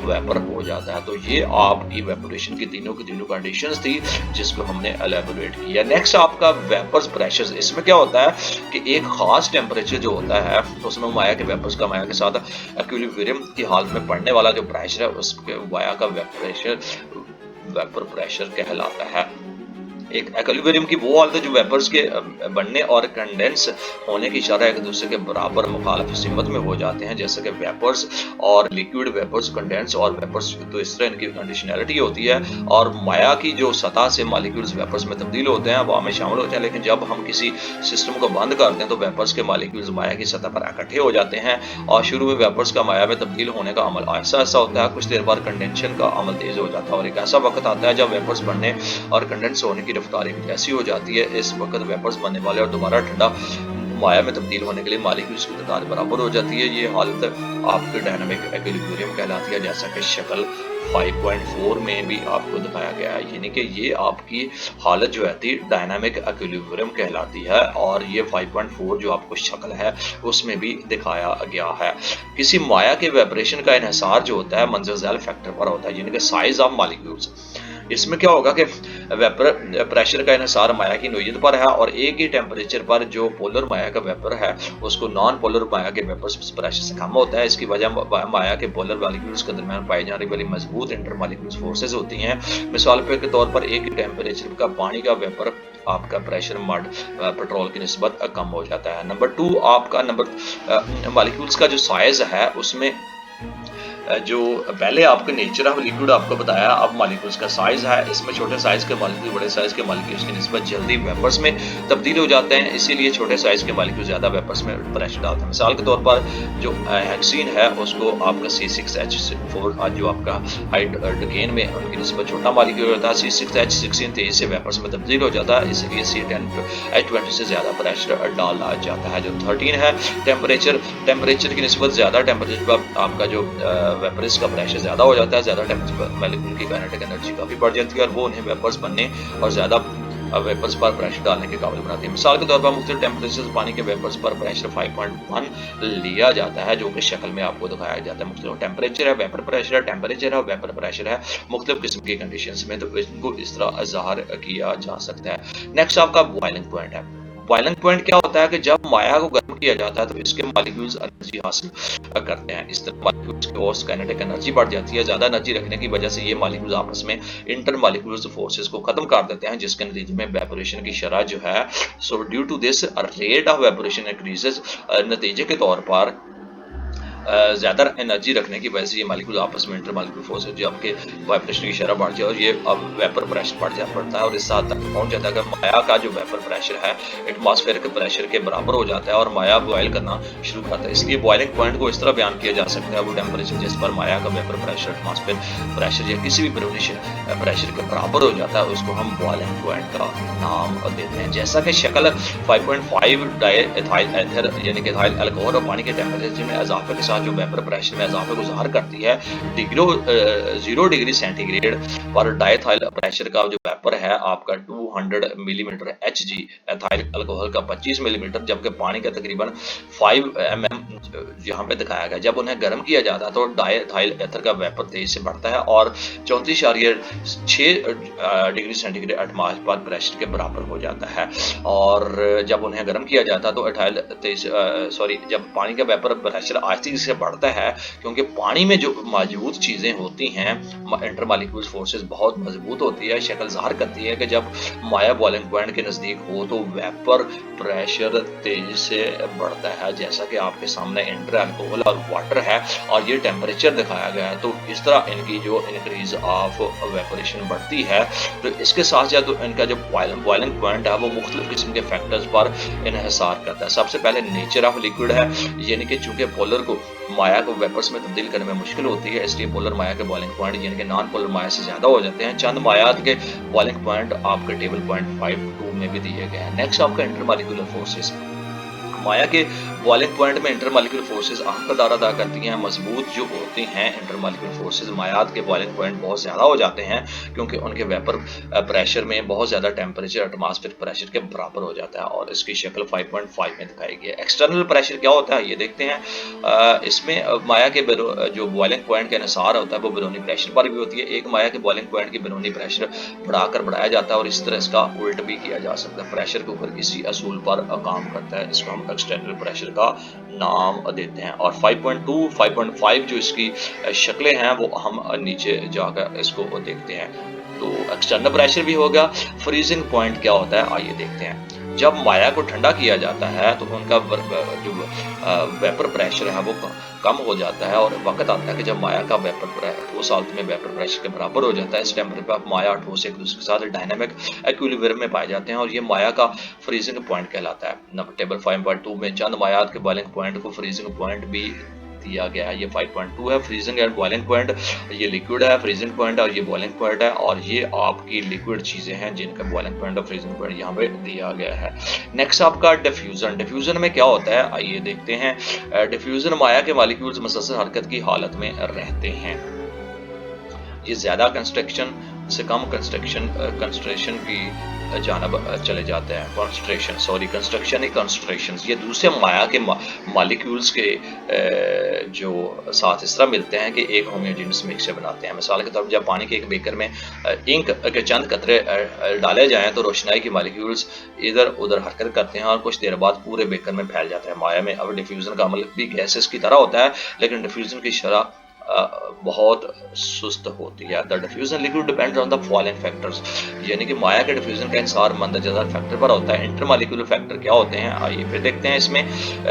[SPEAKER 1] वेपर हो जाता है। तो ये आपकी वेपोरेशन की तीनों कंडीशंस थी जिसको हमने एलैबोरेट किया। नेक्स्ट आपका वेपर्स प्रेशर। इसमें क्या होता है कि एक खास टेम्परेचर जो होता है तो उसमें माया के वेपर्स का माया के साथ इक्विलिब्रियम की हालत में पड़ने वाला जो प्रेशर है उसके माया का वेपर प्रेशर कहलाता है। एक इक्विलिब्रियम की वो हालत है जो वेपर्स के बनने और कंडेंस होने की शरह एक दूसरे के बराबर मुखालिफ सिमत में हो जाते हैं, जैसे कि वेपर्स और लिक्विड, वेपर्स, कंडेंस और वेपर्स। तो इस तरह इनकी कंडीशनैलिटी होती है और माया की जो सतह से मॉलिक्यूल्स वेपर्स में तब्दील होते हैं वो में शामिल होते हैं। लेकिन जब हम किसी सिस्टम को बंद करते हैं तो वेपर्स के मॉलिक्यूल्स माया की सतह पर इकट्ठे हो जाते हैं और शुरू में वेपर्स का माया में तब्दील होने का अमल ऐसा होता है। कुछ देर बाद कंडेंशन का अमल तेज हो जाता है और एक ऐसा वक्त आता है जब वेपर्स बनने और कंडेंस होने की रफ्तार ऐसी हो जाती है। इस वक्त वेपर्स बनने वाले और दोबारा ठंडा माया में तब्दील होने के लिए मॉलिक्यूल्स की तादाद बराबर हो जाती है। ये हालत आपके डायनामिक इक्विलिब्रियम कहलाती है, जैसा कि शक्ल 5.4 में भी आपको दिखाया गया है। यानी कि ये आपकी हालत जो है डायनामिक इक्विलिब्रियम कहलाती है और ये 5.4 जो आपको शक्ल है उसमें भी दिखाया गया है। किसी माया के वेपोरेशन का इन्हिसार जो होता है मंजर फैक्टर पर होता है, यानी कि साइज ऑफ मॉलिक्यूल्स। इसमें क्या होगा कि वेपर प्रेशर का इन्हिसार माया की नोयत पर है और एक ही टेम्परेचर पर जो पोलर माया का वेपर है उसको नॉन पोलर माया के वेपर प्रेशर से कम होता है। इसकी वजह माया के पोलर मॉलिक्यूल्स के दरमियान पाई जाने वाली मजबूत इंटर मॉलिक्यूल्स फोर्सेस होती हैं। मिसाल के तौर पर एक ही टेम्परेचर का पानी का वेपर آپ کا پریشر مڈ پیٹرول کی نسبت کم ہو جاتا ہے۔ نمبر 2 آپ کا مالیکولز کا جو سائز ہے اس میں جو پہلے آپ کے نیچر آف لیکوڈ آپ کو بتایا، اب مالیکولز کا سائز ہے، اس میں چھوٹے سائز کے مالیکول بڑے سائز کے مالیکولز کی نسبت جلدی ویپرز میں تبدیل ہو جاتے ہیں، اسی لیے چھوٹے سائز کے مالیکول زیادہ ویپرز میں پریشر ڈالتے ہیں۔ مثال کے طور پر جو ہیکسین ہے اس کو آپ کا C6H4 جو آپ کا ہائیڈروجن میں ان کی نسبت چھوٹا مالیکول ہوتا ہے، C6H16 تیز سے ویپرز میں تبدیل ہو جاتا ہے، اسی لیے C10H20 سے زیادہ پریشر ڈالا جاتا ہے۔ جو 13 ہے ٹیمپریچر کی نسبت زیادہ ٹیمپریچر پر آپ کا جو ویپرز کا پریشر زیادہ ہو جاتا ہے، زیادہ ٹیمپریچر پر مالیکول کی کائنیٹک انرجی کافی بڑھ جاتی ہے اور وہ انہیں ویپرز بننے اور زیادہ ویپرز پر پریشر ڈالنے کے قابل بناتی ہے۔ مثال کے طور پر مختلف ٹیمپریچر پانی کے ویپرز پر پریشر 5.1 لیا جاتا ہے، جو کہ شکل میں آپ کو دکھایا جاتا ہے۔ مختلف ٹیمپریچر ہے، ویپر پریشر ہے، ٹیمپریچر ہے، ویپر پریشر ہے، مختلف قسم کی کنڈیشنز میں تو ان کو اس طرح ظاہر کیا جا سکتا ہے۔ نیکسٹ آپ کا بوائلنگ پوائنٹ ہے۔ بوائلنگ پوائنٹ کیا ہوتا ہے کہ جب مائع کو گرم کیا جاتا ہے تو اس کے مالیکولز انرجی حاصل کرتے ہیں، اس طرح مالیکولز کی اور کائنیٹک انرجی بڑھ جاتی ہے۔ زیادہ انرجی رکھنے کی وجہ سے یہ مالیکولز آپس میں انٹر مالیکولز فورسز کو ختم کر دیتے ہیں، جس کے نتیجے میں ویپوریشن کی شرح جو ہے so due to this rate of vaporization increases, نتیجے کے طور پر زیادہ انرجی رکھنے کی وجہ سے یہ مالیکول آپس میں انٹر مالیکول فورس جب کہ وائبریشن کی شرح بڑھ جائے اور یہ اب ویپر پریشر بڑھتا ہے اور اس حد تک پہنچ جاتا ہے کہ مائع کا جو ویپر پریشر ہے ایٹماسفیئر کے پریشر کے برابر ہو جاتا ہے اور مائع بوائل کرنا شروع کرتا ہے۔ اس لیے بوائلنگ پوائنٹ کو اس طرح بیان کیا جا سکتا ہے وہ ٹیمپریچر جس پر مائع کا ویپر پریشر ایٹماسفیئر پریشر یا کسی بھی بیرونی پریشر کے برابر ہو جاتا ہے، اس کو ہم بوائلنگ پوائنٹ کا نام دیتے ہیں۔ جیسا کہ شکل 5.5 ڈائی ایتھائل ایتھر یعنی کہ ایتھائل الکوہل اور پانی کے ٹیمپریچر میں اضافے کے ساتھ جو ویپر پریشر میں اضافے کو ظاہر کرتی ہے، 0 ڈگری سینٹی گریڈ پر ڈائی ایتھائل پریشر کا جو ویپر ہے آپ کا 200 ملی میٹر Hg، ایتھائل الکوہل کا 25 ملی میٹر، جبکہ پانی کا تقریباً 5 mm یہاں پہ دکھایا گیا۔ جب انہیں گرم کیا جاتا ہے تو ڈائی ایتھائل ایتھر کا ویپر تیزی سے بڑھتا ہے اور 34.6 degree centigrade atmosphere pressure کے برابر ہو جاتا ہے، اور جب انہیں گرم کیا جاتا ہے تو جب پانی کا ویپر پریشر آہستگی سے بڑھتا ہے کیونکہ پانی میں جو موجود چیزیں ہوتی ہیں انٹر مالیکول فورسز بہت مضبوط ہوتی ہے، شکل ظاہر کرتی ہے کہ جب مائع بوائلنگ پوائنٹ کے نزدیک ہو تو ویپر پریشر تیزی سے بڑھتا ہے، جیسا کہ آپ کے سامنے انٹر الکوہل اور واٹر ہے اور یہ ٹیمپریچر دکھایا گیا ہے۔ تو اس طرح ان کی جو انکریز آف ویپوریشن بڑھتی ہے، تو اس کے ساتھ جو ان کا جو بوائلنگ پوائنٹ ہے وہ مختلف قسم کے فیکٹرز پر انحصار کرتا ہے۔ سب سے پہلے نیچر آف لیکوڈ ہے، یعنی کہ چونکہ پولر کو مائع کو ویپرز میں تبدیل کرنے میں مشکل ہوتی ہے، اس لیے پولر مائع کے بوائلنگ پوائنٹ یعنی کہ نان پولر مائع سے زیادہ ہو جاتے ہیں۔ چند مائعات کے بوائلنگ پوائنٹ آپ کے ٹیبل پوائنٹ 5.2 میں بھی دیے گئے ہیں۔ نیکسٹ آپ کا انٹر مالیکولر فورسز، مائع کے بوائلنگ پوائنٹ میں انٹر مالیکولر فورسز اہم کردار ادا کرتی ہیں۔ مضبوط جو ہوتی ہیں انٹر مالیکولر فورسز، مائعات کے بوائلنگ پوائنٹ بہت زیادہ ہو جاتے ہیں کیونکہ ان کے ویپر پریشر میں بہت زیادہ ٹیمپریچر ایٹماسفیئر پریشر کے برابر ہو جاتا ہے اور اس کی شکل 5.5 میں دکھائی گئی ہے۔ ایکسٹرنل پریشر کیا ہوتا ہے یہ دیکھتے ہیں۔ اس میں مائع کے جو بوائلنگ پوائنٹ کا انحصار ہوتا ہے وہ بیرونی پریشر پر بھی ہوتی ہے۔ ایک مائع کے بوائلنگ پوائنٹ کی بیرونی پریشر بڑھایا جاتا ہے اور اس طرح اس کا الٹ بھی کیا جا سکتا ہے، پریشر کے اوپر کسی اصول پر کام کرتا ہے، اس کو ہم ایکسٹرنل پریشر کا نام دیتے ہیں۔ اور 5.2 5.5 جو اس کی شکلیں ہیں وہ ہم نیچے جا کر اس کو دیکھتے ہیں۔ تو ایکسٹرنل پریشر بھی ہوگا۔ فریزنگ پوائنٹ کیا ہوتا ہے آئیے دیکھتے ہیں۔ جب مائع کو ٹھنڈا کیا جاتا ہے تو ان کا جو ویپر پریشر ہے وہ کم ہو جاتا ہے اور وقت آتا ہے کہ جب مائع کا ویپر ٹھوس حالت میں ویپر پریشر کے برابر ہو جاتا ہے، اس ٹیمپریچر پر مائع اور ٹھوس ایک دوسرے کے ساتھ ڈائنامک ایکویلیبریم میں پائے جاتے ہیں اور یہ مائع کا فریزنگ پوائنٹ کہلاتا ہے۔ ٹیبل 5.2 میں چند مائعات کے بوائلنگ پوائنٹ کو فریزنگ پوائنٹ بھی دیا گیا ہے۔ یہ 5.2 ہے فریزنگ اینڈ بوائلنگ پوائنٹ، یہ لیکوڈ ہے فریزنگ پوائنٹ اور یہ بوائلنگ پوائنٹ ہے، اور یہ آپ کی لیکوڈ چیزیں ہیں جن کا بوائلنگ پوائنٹ اور فریزنگ پوائنٹ یہاں پہ دیا گیا ہے۔ نیکسٹ آپ کا ڈیفیوژن، ڈیفیوژن میں کیا ہوتا ہے آئیے دیکھتے ہیں۔ ڈیفیوژن مائع کے مالیکولز مسلسل حرکت کی حالت میں رہتے ہیں، یہ زیادہ کنسٹرکشن سے کم کنسنٹریشن کی جانب چلے جاتے ہیں۔ کنسنٹریشن یہ دوسرے مائع کے مالیکولز کے جو ساتھ اس طرح ملتے ہیں کہ ایک ہوموجینس مکسچر بناتے ہیں۔ مثال کے طور پر جب پانی کے ایک بیکر میں انک کے چند قطرے ڈالے جائیں تو روشنائی کے مالیکولز ادھر ادھر حرکت کرتے ہیں اور کچھ دیر بعد پورے بیکر میں پھیل جاتے ہیں۔ مائع میں اب ڈیفیوژن کا عمل بھی گیسز کی طرح ہوتا ہے لیکن ڈیفیوژن کی شرح بہت سست ہوتی ہے. The diffusion liquid depend on the following factors, یعنی کہ مایا کے ڈیفیوژن کا انحصار مندرجہ فیکٹر پر ہوتا ہے. انٹر مالیکولر فیکٹر کیا ہوتے ہیں آئیے پھر دیکھتے ہیں. اس میں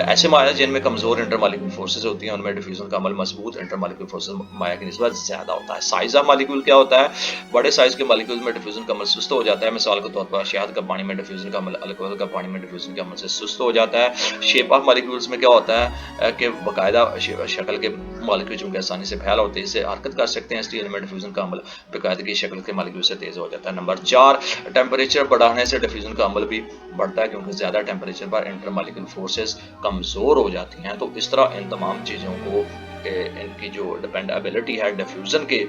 [SPEAKER 1] ایسے مایا جن میں کمزور انٹر مالیکولر فورسز ہوتی ہیں ان میں ڈیفیوژن کا عمل مضبوط انٹر مالیکولر فورسز مایا کی نسبت زیادہ ہوتا ہے. سائز آف مالیکول کیا ہوتا ہے؟ بڑے سائز کے مالیکول میں ڈیفیوژن کا عمل سست ہو جاتا ہے. مثال کے طور پر شہد کا پانی میں ڈیفیوژن کا عمل الکوہل کا پانی میں ڈیفیوژن کے عمل سے سست ہو جاتا ہے. شیپ آف مالیکولز میں کیا ہوتا ہے کہ باقاعدہ شکل کے مالیکول چونکہ آسانی سے پھیلا ہوتے ہیں اسے حرکت کر سکتے ہیں، اس لیے ان میں ڈیفیوژن کا عمل باقاعدگی شکل کے مالیکول سے تیز ہو جاتا ہے. نمبر 4، ٹیمپریچر بڑھانے سے ڈیفیوژن کا عمل بھی بڑھتا ہے کیونکہ زیادہ ٹیمپریچر پر انٹر مالیکولر فورسز کمزور ہو جاتی ہیں. تو اس طرح ان تمام چیزوں کو ان کی جو ڈیپینڈیبلٹی ہے ڈیفیوژن کے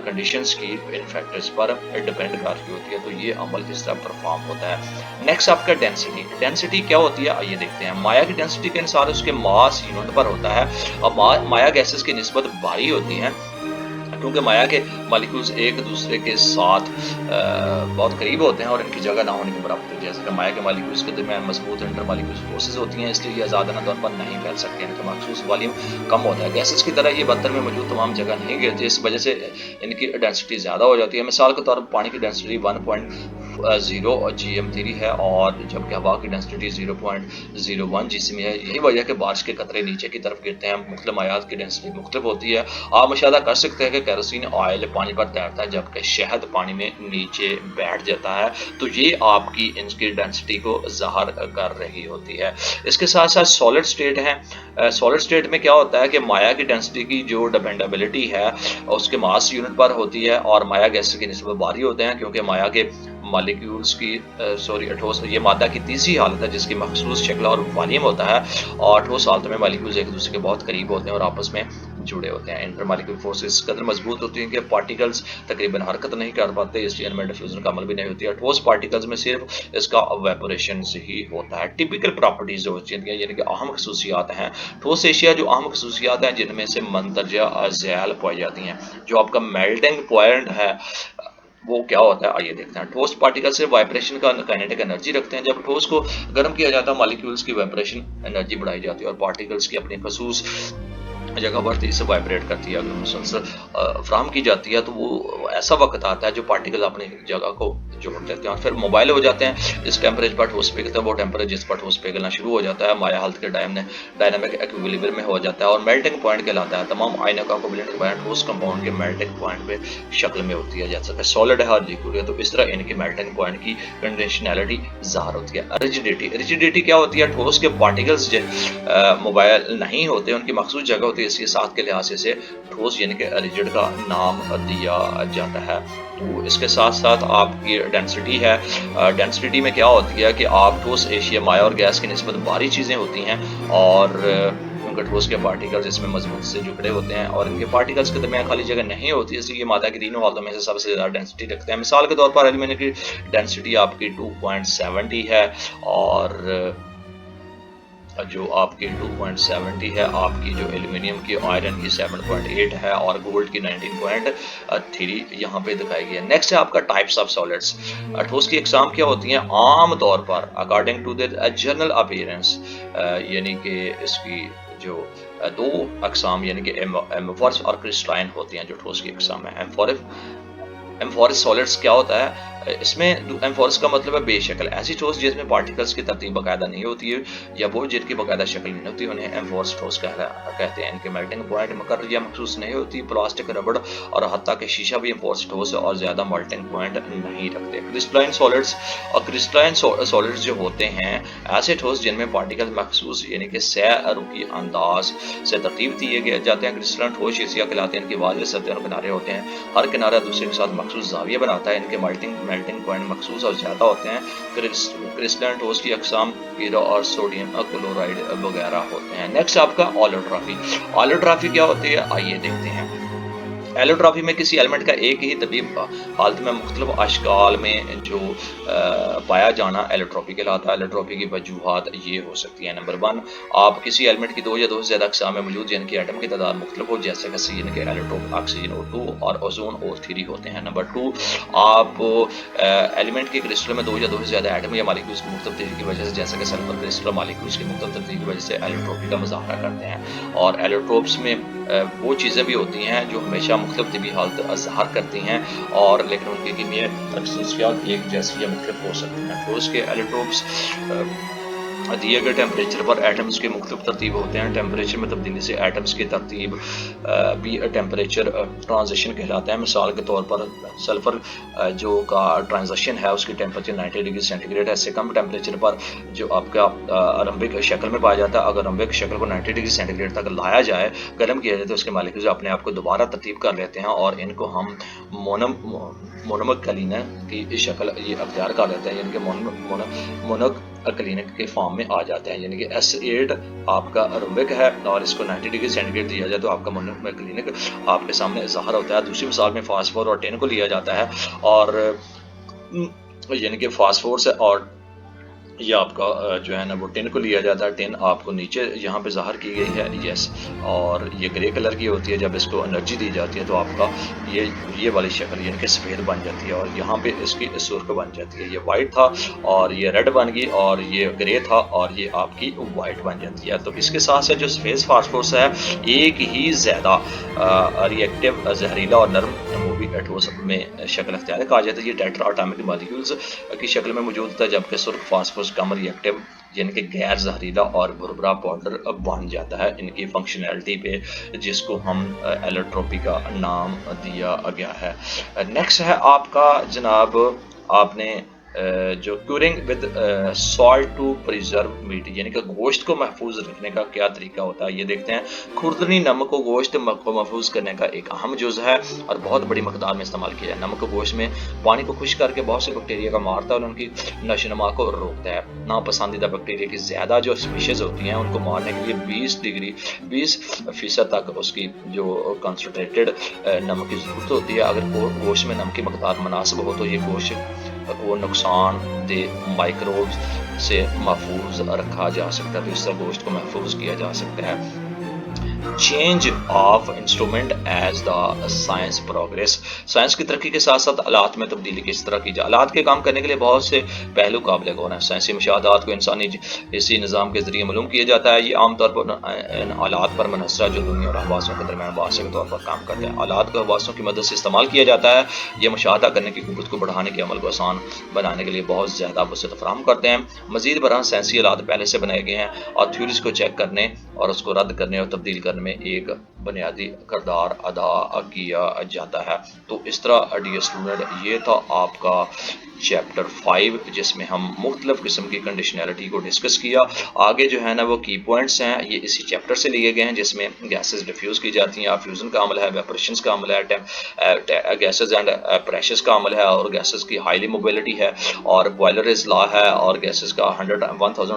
[SPEAKER 1] کنڈیشنز کی ان فیکٹرز پر ڈیپینڈ کر رہی ہوتی ہے. تو یہ عمل اس طرح پرفارم ہوتا ہے. نیکسٹ آپ کا ڈینسٹی. ڈینسٹی کیا ہوتی ہے آئیے دیکھتے ہیں. مایا کی ڈینسٹی کا انحصار اس کے ماس یونٹ پر ہوتا ہے. اب مایا گیسز کی نسبت بھاری ہوتی ہیں کیونکہ مایا کے مالیکولز ایک دوسرے کے ساتھ بہت قریب ہوتے ہیں اور ان کی جگہ نہ ہونے کے برابر ہے. جیسے کہ مایا کے مالیکولز کے درمیان مضبوط انٹر مالیکولر فورسز ہوتی ہیں، اس لیے یہ آزادانہ طور پر نہیں پھیل سکتے ہیں، ان کا مخصوص والیوم کم ہوتا ہے. گیسز کی طرح یہ بطن میں موجود تمام جگہ نہیں گرتی، اس وجہ سے ان کی ڈینسٹی زیادہ ہو جاتی ہے. مثال کے طور پر پانی کی ڈینسٹی 1.0 GM3 ہے اور جبکہ ہوا کی ڈینسٹی 0.01 GCM ہے. یہی وجہ کہ بارش کے قطرے نیچے کی طرف گرتے ہیں. مختلف مایات کی ڈینسٹی مختلف ہوتی ہے. آپ مشاہدہ کر سکتے ہیں کہ کیروسین آئل پانی پر تیرتا ہے جبکہ شہد پانی میں نیچے بیٹھ جاتا ہے. تو یہ آپ کی ان کی ڈینسٹی کو ظاہر کر رہی ہوتی ہے. اس کے ساتھ ساتھ سالڈ اسٹیٹ ہے. سالڈ اسٹیٹ میں کیا ہوتا ہے کہ مایا کی ڈینسٹی کی جو ڈیپینڈیبلٹی ہے اس کے ماس یونٹ پر ہوتی ہے اور مایا گیس کی نسبت بھاری ہوتے ہیں کیونکہ مایا کے مالیکیولز کی ٹھوس یہ مادہ کی تیسری حالت ہے جس کی مخصوص شکل اور والیوم ہوتا ہے اور ٹھوس حالت میں مالیکولز ایک دوسرے کے بہت قریب ہوتے ہیں اور آپس میں جڑے ہوتے ہیں. انٹر مالیکولر فورسز قدر مضبوط ہوتی ہیں کہ پارٹیکلز تقریباً حرکت نہیں کر پاتے، اس لیے ان میں ڈیفیوژن کا عمل بھی نہیں ہوتی ہے. ٹھوس پارٹیکلز میں صرف اس کا ویپوریشن ہی ہوتا ہے. ٹپیکل پراپرٹیز جو ہوتی ہیں یعنی کہ اہم خصوصیات ہیں ٹھوس اشیاء جو اہم خصوصیات ہیں جن میں سے مندرجہ ذیل پائی جاتی ہیں. جو آپ کا میلٹنگ پوائنٹ ہے وہ کیا ہوتا ہے آئیے دیکھتے ہیں. ٹھوس پارٹیکل سے وائبریشن کا کائنیٹک انرجی رکھتے ہیں. جب ٹھوس کو گرم کیا جاتا ہے مالیکولز کی وائبریشن انرجی بڑھائی جاتی ہے اور پارٹیکلز کی اپنی خصوص جگہ پر تیزی سے وائبریٹ کرتی ہے. اگر مسلسل فراہم کی جاتی ہے تو وہ ایسا وقت آتا ہے جو پارٹیکل اپنی جگہ کو جوڑ دیتے ہیں اور پھر موبائل ہو جاتے ہیں. اس ٹیمپریچر پر ٹھوس پگھلتا ہے وہ ٹیمپریچر جس پر ٹھوس پگھلنا شروع ہو جاتا ہے مایا حالت کے ڈائنامک ایکویلیبریم میں ہو جاتا ہے اور میلٹنگ پوائنٹ کہلاتا ہے. تمام آئینوں کا کوولنٹ کمبائنڈ ٹھوس کمپاؤنڈ کے میلٹنگ پوائنٹ پہ شکل میں ہوتی ہے جیسا کہ سالڈ ہے اور لیکوڈ ہے. تو اس طرح ان کی میلٹنگ پوائنٹ کی کنڈیشنلٹی ظاہر ہوتی ہے. ریجیڈیٹی. ریجیڈیٹی کیا ہوتی ہے؟ ٹھوس کے پارٹیکلز موبائل نہیں ہوتے، ان کی مخصوص جگہ ہوتی ہے، اس کے ساتھ کے لحاظ سے ٹھوس یعنی کہ ریجڈ کا نام دیا جاتا ہے. تو اس کے ساتھ ساتھ آپ کی ڈینسٹی ہے. ڈینسٹی میں کیا ہوتی ہے کہ آپ ٹھوس ایشیا مایا اور گیس کی نسبت بھاری چیزیں ہوتی ہیں اور کیونکہ ٹھوس کے پارٹیکلز اس میں مضبوط سے جکڑے ہوتے ہیں اور ان کے پارٹیکلز کے درمیان خالی جگہ نہیں ہوتی، اس لیے یہ مادہ کی تینوں حالتوں میں سے سب سے زیادہ ڈینسٹی رکھتے ہیں. مثال کے طور پر ایلومینیم کی ڈینسٹی آپ کی 2.70 ہے اور جو آپ کی 2.70 ہے آپ کی جو ایلومینیم کی آئرن کی 7.8 ہے اور گولڈ کی 19.3 یہاں پہ دکھائی گئی ہے. نیکسٹ ہے آپ کا ٹائپس آف سالڈس. ٹھوس کی اقسام کیا ہوتی ہیں؟ عام طور پر according to their general appearance یعنی کہ اس کی جو دو اقسام یعنی کہ ایمورفس اور کرسٹلائن ہوتی ہیں جو ٹھوس کی اقسام ہیں. ایمفورس سالڈس کیا ہوتا ہے؟ اس میں ایمفورس کا مطلب ہے بے شکل. ایسی ٹھوس جس میں پارٹیکلز کی ترتیب باقاعدہ نہیں ہوتی ہے یا وہ جن کی باقاعدہ شکل نہیں ہوتی انہیں ایمفورس ٹھوس کہتے ہیں. ان کے میلٹنگ پوائنٹ مقرر یا مخصوص نہیں ہوتی. پلاسٹک، ربڑ اور حتیٰ کہ شیشہ بھی ایمفورس ٹھوس اور زیادہ میلٹنگ پوائنٹ نہیں رکھتے. کرسٹلائن سالڈس اور کرسٹلائن سالڈس جو ہوتے ہیں ایسے ٹھوس جن میں پارٹیکل مخصوص یعنی کہ سہ رخی انداز سے ترتیب دیے جاتے ہیں. کرسٹلائن ٹھوس اشیاء کہلاتے ہیں. ان کی واضح سطح اور کنارے ہوتے ہیں، ہر کنارہ دوسرے کے ساتھ مخصوص زاویہ بناتا ہے. ان کے میلٹنگ پوائنٹ مخصوص اور زیادہ ہوتے ہیں. کرسٹلائن ٹھوس کی اقسام ہیرا اور سوڈیم کلورائڈ وغیرہ ہوتے ہیں. نیکسٹ آپ کا آلوٹرافی. آلوٹرافی کیا ہوتی ہے آئیے دیکھتے ہیں. ایلوٹرافی میں کسی ایلیمنٹ کا ایک ہی طبیعی حالت میں مختلف اشکال میں جو پایا جانا ایلوٹرافی کہلاتا ہے. ایلوٹرافی کی وجوہات یہ ہو سکتی ہیں. نمبر 1، آپ کسی ایلیمنٹ کی دو یا دو سے زیادہ اقسام میں موجود جن کی ایٹم کی تعداد مختلف ہو جیسے کہ آکسیجن کے ایلوٹروپ آکسیجن O2 اور اوزون O3 ہوتے ہیں. نمبر 2، آپ ایلیمنٹ کے کرسٹل میں دو یا دو سے زیادہ ایٹم یا مالیکولز کی مختلف ترتیب کی وجہ سے جیسے کہ سلفر کرسٹل مالیکولز کی مختلف ترتیب کی وجہ سے ایلوٹروپی کا مظاہرہ کرتے ہیں. اور ایلوٹروپس میں وہ چیزیں بھی ہوتی ہیں جو ہمیشہ مختلف طبی حالت ظاہر کرتی ہیں اور لیکن ان کی کیمیائی خصوصیات ایک جیسی یا مختلف ہو سکتی ہیں۔ ٹھوس کے ایلیٹروپس دیے گئے ٹیمپریچر پر ایٹمز کے مختلف ترتیب ہوتے ہیں۔ ٹیمپریچر میں تبدیلی سے ایٹمز کی ترتیب بھی ٹیمپریچر ٹرانزیشن کہلاتا ہے۔ مثال کے طور پر سلفر جو کا ٹرانزیشن ہے اس کی ٹیمپریچر 90 ڈگری سینٹی گریڈ ہے، اس سے کم ٹیمپریچر پر جو آپ کا رمبک شکل میں پایا جاتا ہے۔ اگر رمبک شکل کو 90 ڈگری سینٹی گریڈ تک لایا جائے، گرم کیا جائے تو اس کے مالیکولز اپنے آپ کو دوبارہ ترتیب کر لیتے ہیں اور ان کو ہم مونومرک کلینہ کی شکل یہ اختیار کر لیتے ہیں، یعنی کہ مونوک کلینک کے فارم میں آ جاتے ہیں۔ یعنی کہ S8 آپ کا رمبک ہے اور اس کو 90 ڈگری سینٹی گریڈ دیا جائے تو آپ کا مونوک کلینک آپ کے سامنے ظاہر ہوتا ہے۔ دوسری مثال میں فاسفور اور ٹین کو لیا جاتا ہے اور یعنی کہ فاسفور سے اور یہ آپ کا جو ہے نا وہ ٹین کو لیا جاتا ہے۔ ٹین آپ کو نیچے یہاں پہ ظاہر کی گئی ہے یس، اور یہ گرے کلر کی ہوتی ہے۔ جب اس کو انرجی دی جاتی ہے تو آپ کا یہ والی شکل یعنی کہ سفید بن جاتی ہے اور یہاں پہ اس کی سرخ بن جاتی ہے۔ یہ وائٹ تھا اور یہ ریڈ بن گئی اور یہ گرے تھا اور یہ آپ کی وائٹ بن جاتی ہے۔ تو اس کے ساتھ ساتھ جو سفید فاسفورس ہے ایک ہی زیادہ ری ایکٹیو زہریلا اور نرم وہ بھی ٹھوس میں شکل اختیار کہا جاتا ہے۔ یہ ٹیٹرا اٹامک مالیکولز کی شکل میں موجود ہوتا ہے، جبکہ سرخ فاسفورس کم ری ایکٹیو یعنی کہ غیر زہریلا اور بھربھرا پاؤڈر بن جاتا ہے ان کی فنکشنلٹی پہ، جس کو ہم ایلوٹروپی کا نام دیا گیا ہے۔ نیکسٹ ہے آپ کا جناب آپ نے جو curing with salt to preserve meat, یعنی کہ گوشت کو محفوظ رکھنے کا کیا طریقہ ہوتا ہے یہ دیکھتے ہیں۔ خوردنی نمک کو گوشت کو محفوظ کرنے کا ایک اہم جزء ہے اور بہت بڑی مقدار میں استعمال کیا ہے۔ نمک کو گوشت میں پانی کو خشک کر کے بہت سے بیکٹیریا کا مارتا ہے اور ان کی نشو و نما کو روکتا ہے۔ ناپسندیدہ بیکٹیریا کی زیادہ جو اسپیشیز ہوتی ہیں ان کو مارنے کے لیے 20% تک اس کی جو کنسنٹریٹڈ نمک کی ضرورت ہوتی ہے۔ اگر گوشت میں نمک کی مقدار مناسب ہو تو یہ گوشت کو نقصان دہ مائکروبز سے محفوظ رکھا جا سکتا ہے، تو اس سے گوشت کو محفوظ کیا جا سکتا ہے۔ Change of instrument as the science progress, science کی ترقی کے ساتھ ساتھ آلات میں تبدیلی کس طرح کی جائے۔ آلات کے کام کرنے کے لیے بہت سے پہلو قابل غور ہیں۔ سائنسی مشاہدات کو انسانی اسی نظام کے ذریعے معلوم کیا جاتا ہے۔ یہ عام طور پر ان آلات پر منحصر ہے جو دنیا اور حواسوں کے درمیان واسطے کے طور پر کام کرتے ہیں۔ آلات کو حواسوں کی مدد سے استعمال کیا جاتا ہے، یہ مشاہدہ کرنے کی قوت کو بڑھانے کے عمل کو آسان بنانے کے لیے بہت زیادہ وسعت فراہم کرتے ہیں۔ مزید برآں سائنسی آلات پہلے سے بنائے گئے ہیں اور تھیوریز کو چیک کرنے اور اس کو رد کرنے اور تبدیل کرنے میں ایک بنیادی کردار ادا کیا جاتا ہے۔ تو اس طرح ڈیئر اسٹوڈنٹ یہ تھا آپ کا چیپٹر 5 جس میں ہم مختلف قسم کی کنڈیشنلٹی کو ڈسکس کیا۔ آگے جو ہے نا وہ کی پوائنٹس ہیں یہ اسی چیپٹر سے لیے گئے ہیں، جس میں گیسز ڈیفیوز کی جاتی ہیں، فیوزن کا عمل ہے، ویپوریشنز کا عمل ہے، گیسز اینڈ پریشرز کا عمل ہے اور گیسز کی ہائیلی موبیلٹی ہے اور بوائلرز لا ہے اور گیسز کا 1000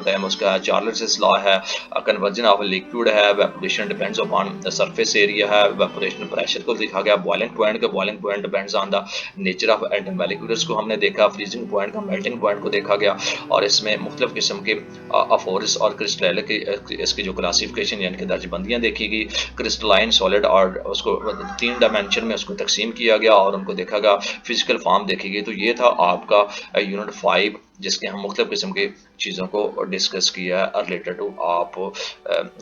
[SPEAKER 1] ٹائم اس کا چارلز لا ہے، کنورژن آف لیکوڈ ہے، vaporisation depends upon surface area ہے، ویپوریشن پریشر کو دیکھا گیا، boiling point depends on the nature of anti molecules کو ہم نے دیکھا، فریزنگ پوائنٹ کا میلٹنگ پوائنٹ کو دیکھا گیا اور اس میں مختلف قسم کے افورس اور کرسٹل کی اس کی جو کلاسیفیکیشن یعنی کہ درجہ بندیاں دیکھی گئی، کرسٹلائن سالڈ اور اس کو 3 ڈائمینشن میں اس کو تقسیم کیا گیا اور ان کو دیکھا گیا، فزیکل فارم دیکھی گئی۔ تو یہ تھا آپ کا یونٹ 5 جس کے ہم مختلف قسم کی چیزوں کو ڈسکس کیا ہے ریلیٹڈ ٹو آپ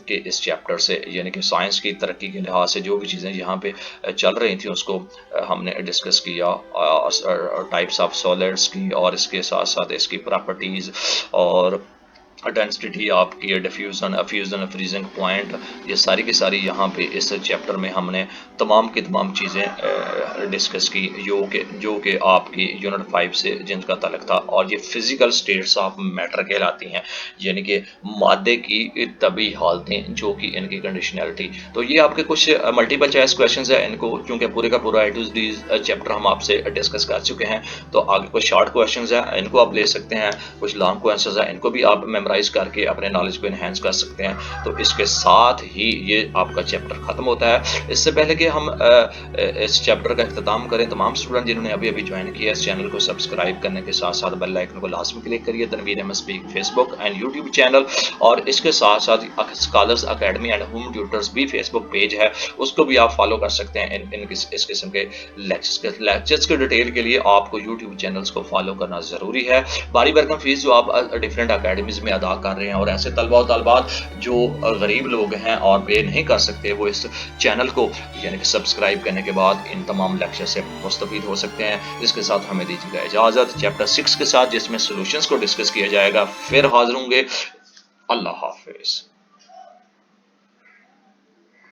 [SPEAKER 1] کے اس چیپٹر سے، یعنی کہ سائنس کی ترقی کے لحاظ سے جو بھی چیزیں یہاں پہ چل رہی تھیں اس کو ہم نے ڈسکس کیا، ٹائپس آف سالڈس کی اور اس کے ساتھ ساتھ اس کی پراپرٹیز اور ڈینسٹی آپ کی ڈیفیوژن، افیوژن، فریزنگ پوائنٹ، یہ ساری کی ساری یہاں پہ اس چیپٹر میں ہم نے تمام کی تمام چیزیں ڈسکس کی جو کہ آپ کی یونٹ 5 سے جن کا تعلق تھا، اور یہ فزیکل سٹیٹس آف میٹر کہلاتی ہیں، یعنی کہ مادے کی طبی حالتیں جو کہ ان کی کنڈیشنلٹی۔ تو یہ آپ کے کچھ ملٹیپل چوائس کویشچنز ہیں، ان کو چونکہ پورے کا پورا A to Z چیپٹر ہم آپ سے ڈسکس کر چکے ہیں تو آگے کچھ شارٹ کویشچنز ہیں ان کو آپ لے سکتے ہیں، کچھ لانگ کویشچنز ہیں ان کو بھی آپ میمورائز کر کے اپنے نالج کو انہینس کر سکتے ہیں۔ تو اس کے ساتھ ہی یہ آپ کا چیپٹر ختم ہوتا ہے۔ اس سے پہلے کہ ہم اس چیپٹر کا اختتام کریں، تمام اسٹوڈنٹ جنہوں نے ابھی جوائن کیا اس چینل کو سبسکرائب کرنے کے ساتھ ساتھ بیل آئکن کو لازمی کلک کریے، Tanveer Ahmed speak Facebook and YouTube channel, اور اس کے ساتھ ساتھ scholars academy and home tutors بھی فیس بک پیج ہے، اس کو بھی آپ فالو کر سکتے ہیں۔ اس قسم کے لیکچرز کے ڈیٹیل کے لیے آپ کو یوٹیوب چینلز کو فالو کرنا ضروری ہے۔ باری برکم فیس جو آپ ڈفرینٹ اکیڈمیز میں ادا کر رہے ہیں، اور ایسے طلبہ و طالبات جو غریب لوگ ہیں اور پے نہیں کر سکتے وہ اس چینل کو یعنی کہ سبسکرائب کرنے کے بعد ان تمام لیکچر سے مستفید ہو سکتے ہیں۔ اس کے ساتھ ہمیں دیجیے گا اجازت چیپٹر 6 کے ساتھ، جس میں سولوشنز کو ڈسکس کیا جائے گا۔ پھر حاضر ہوں گے، اللہ حافظ۔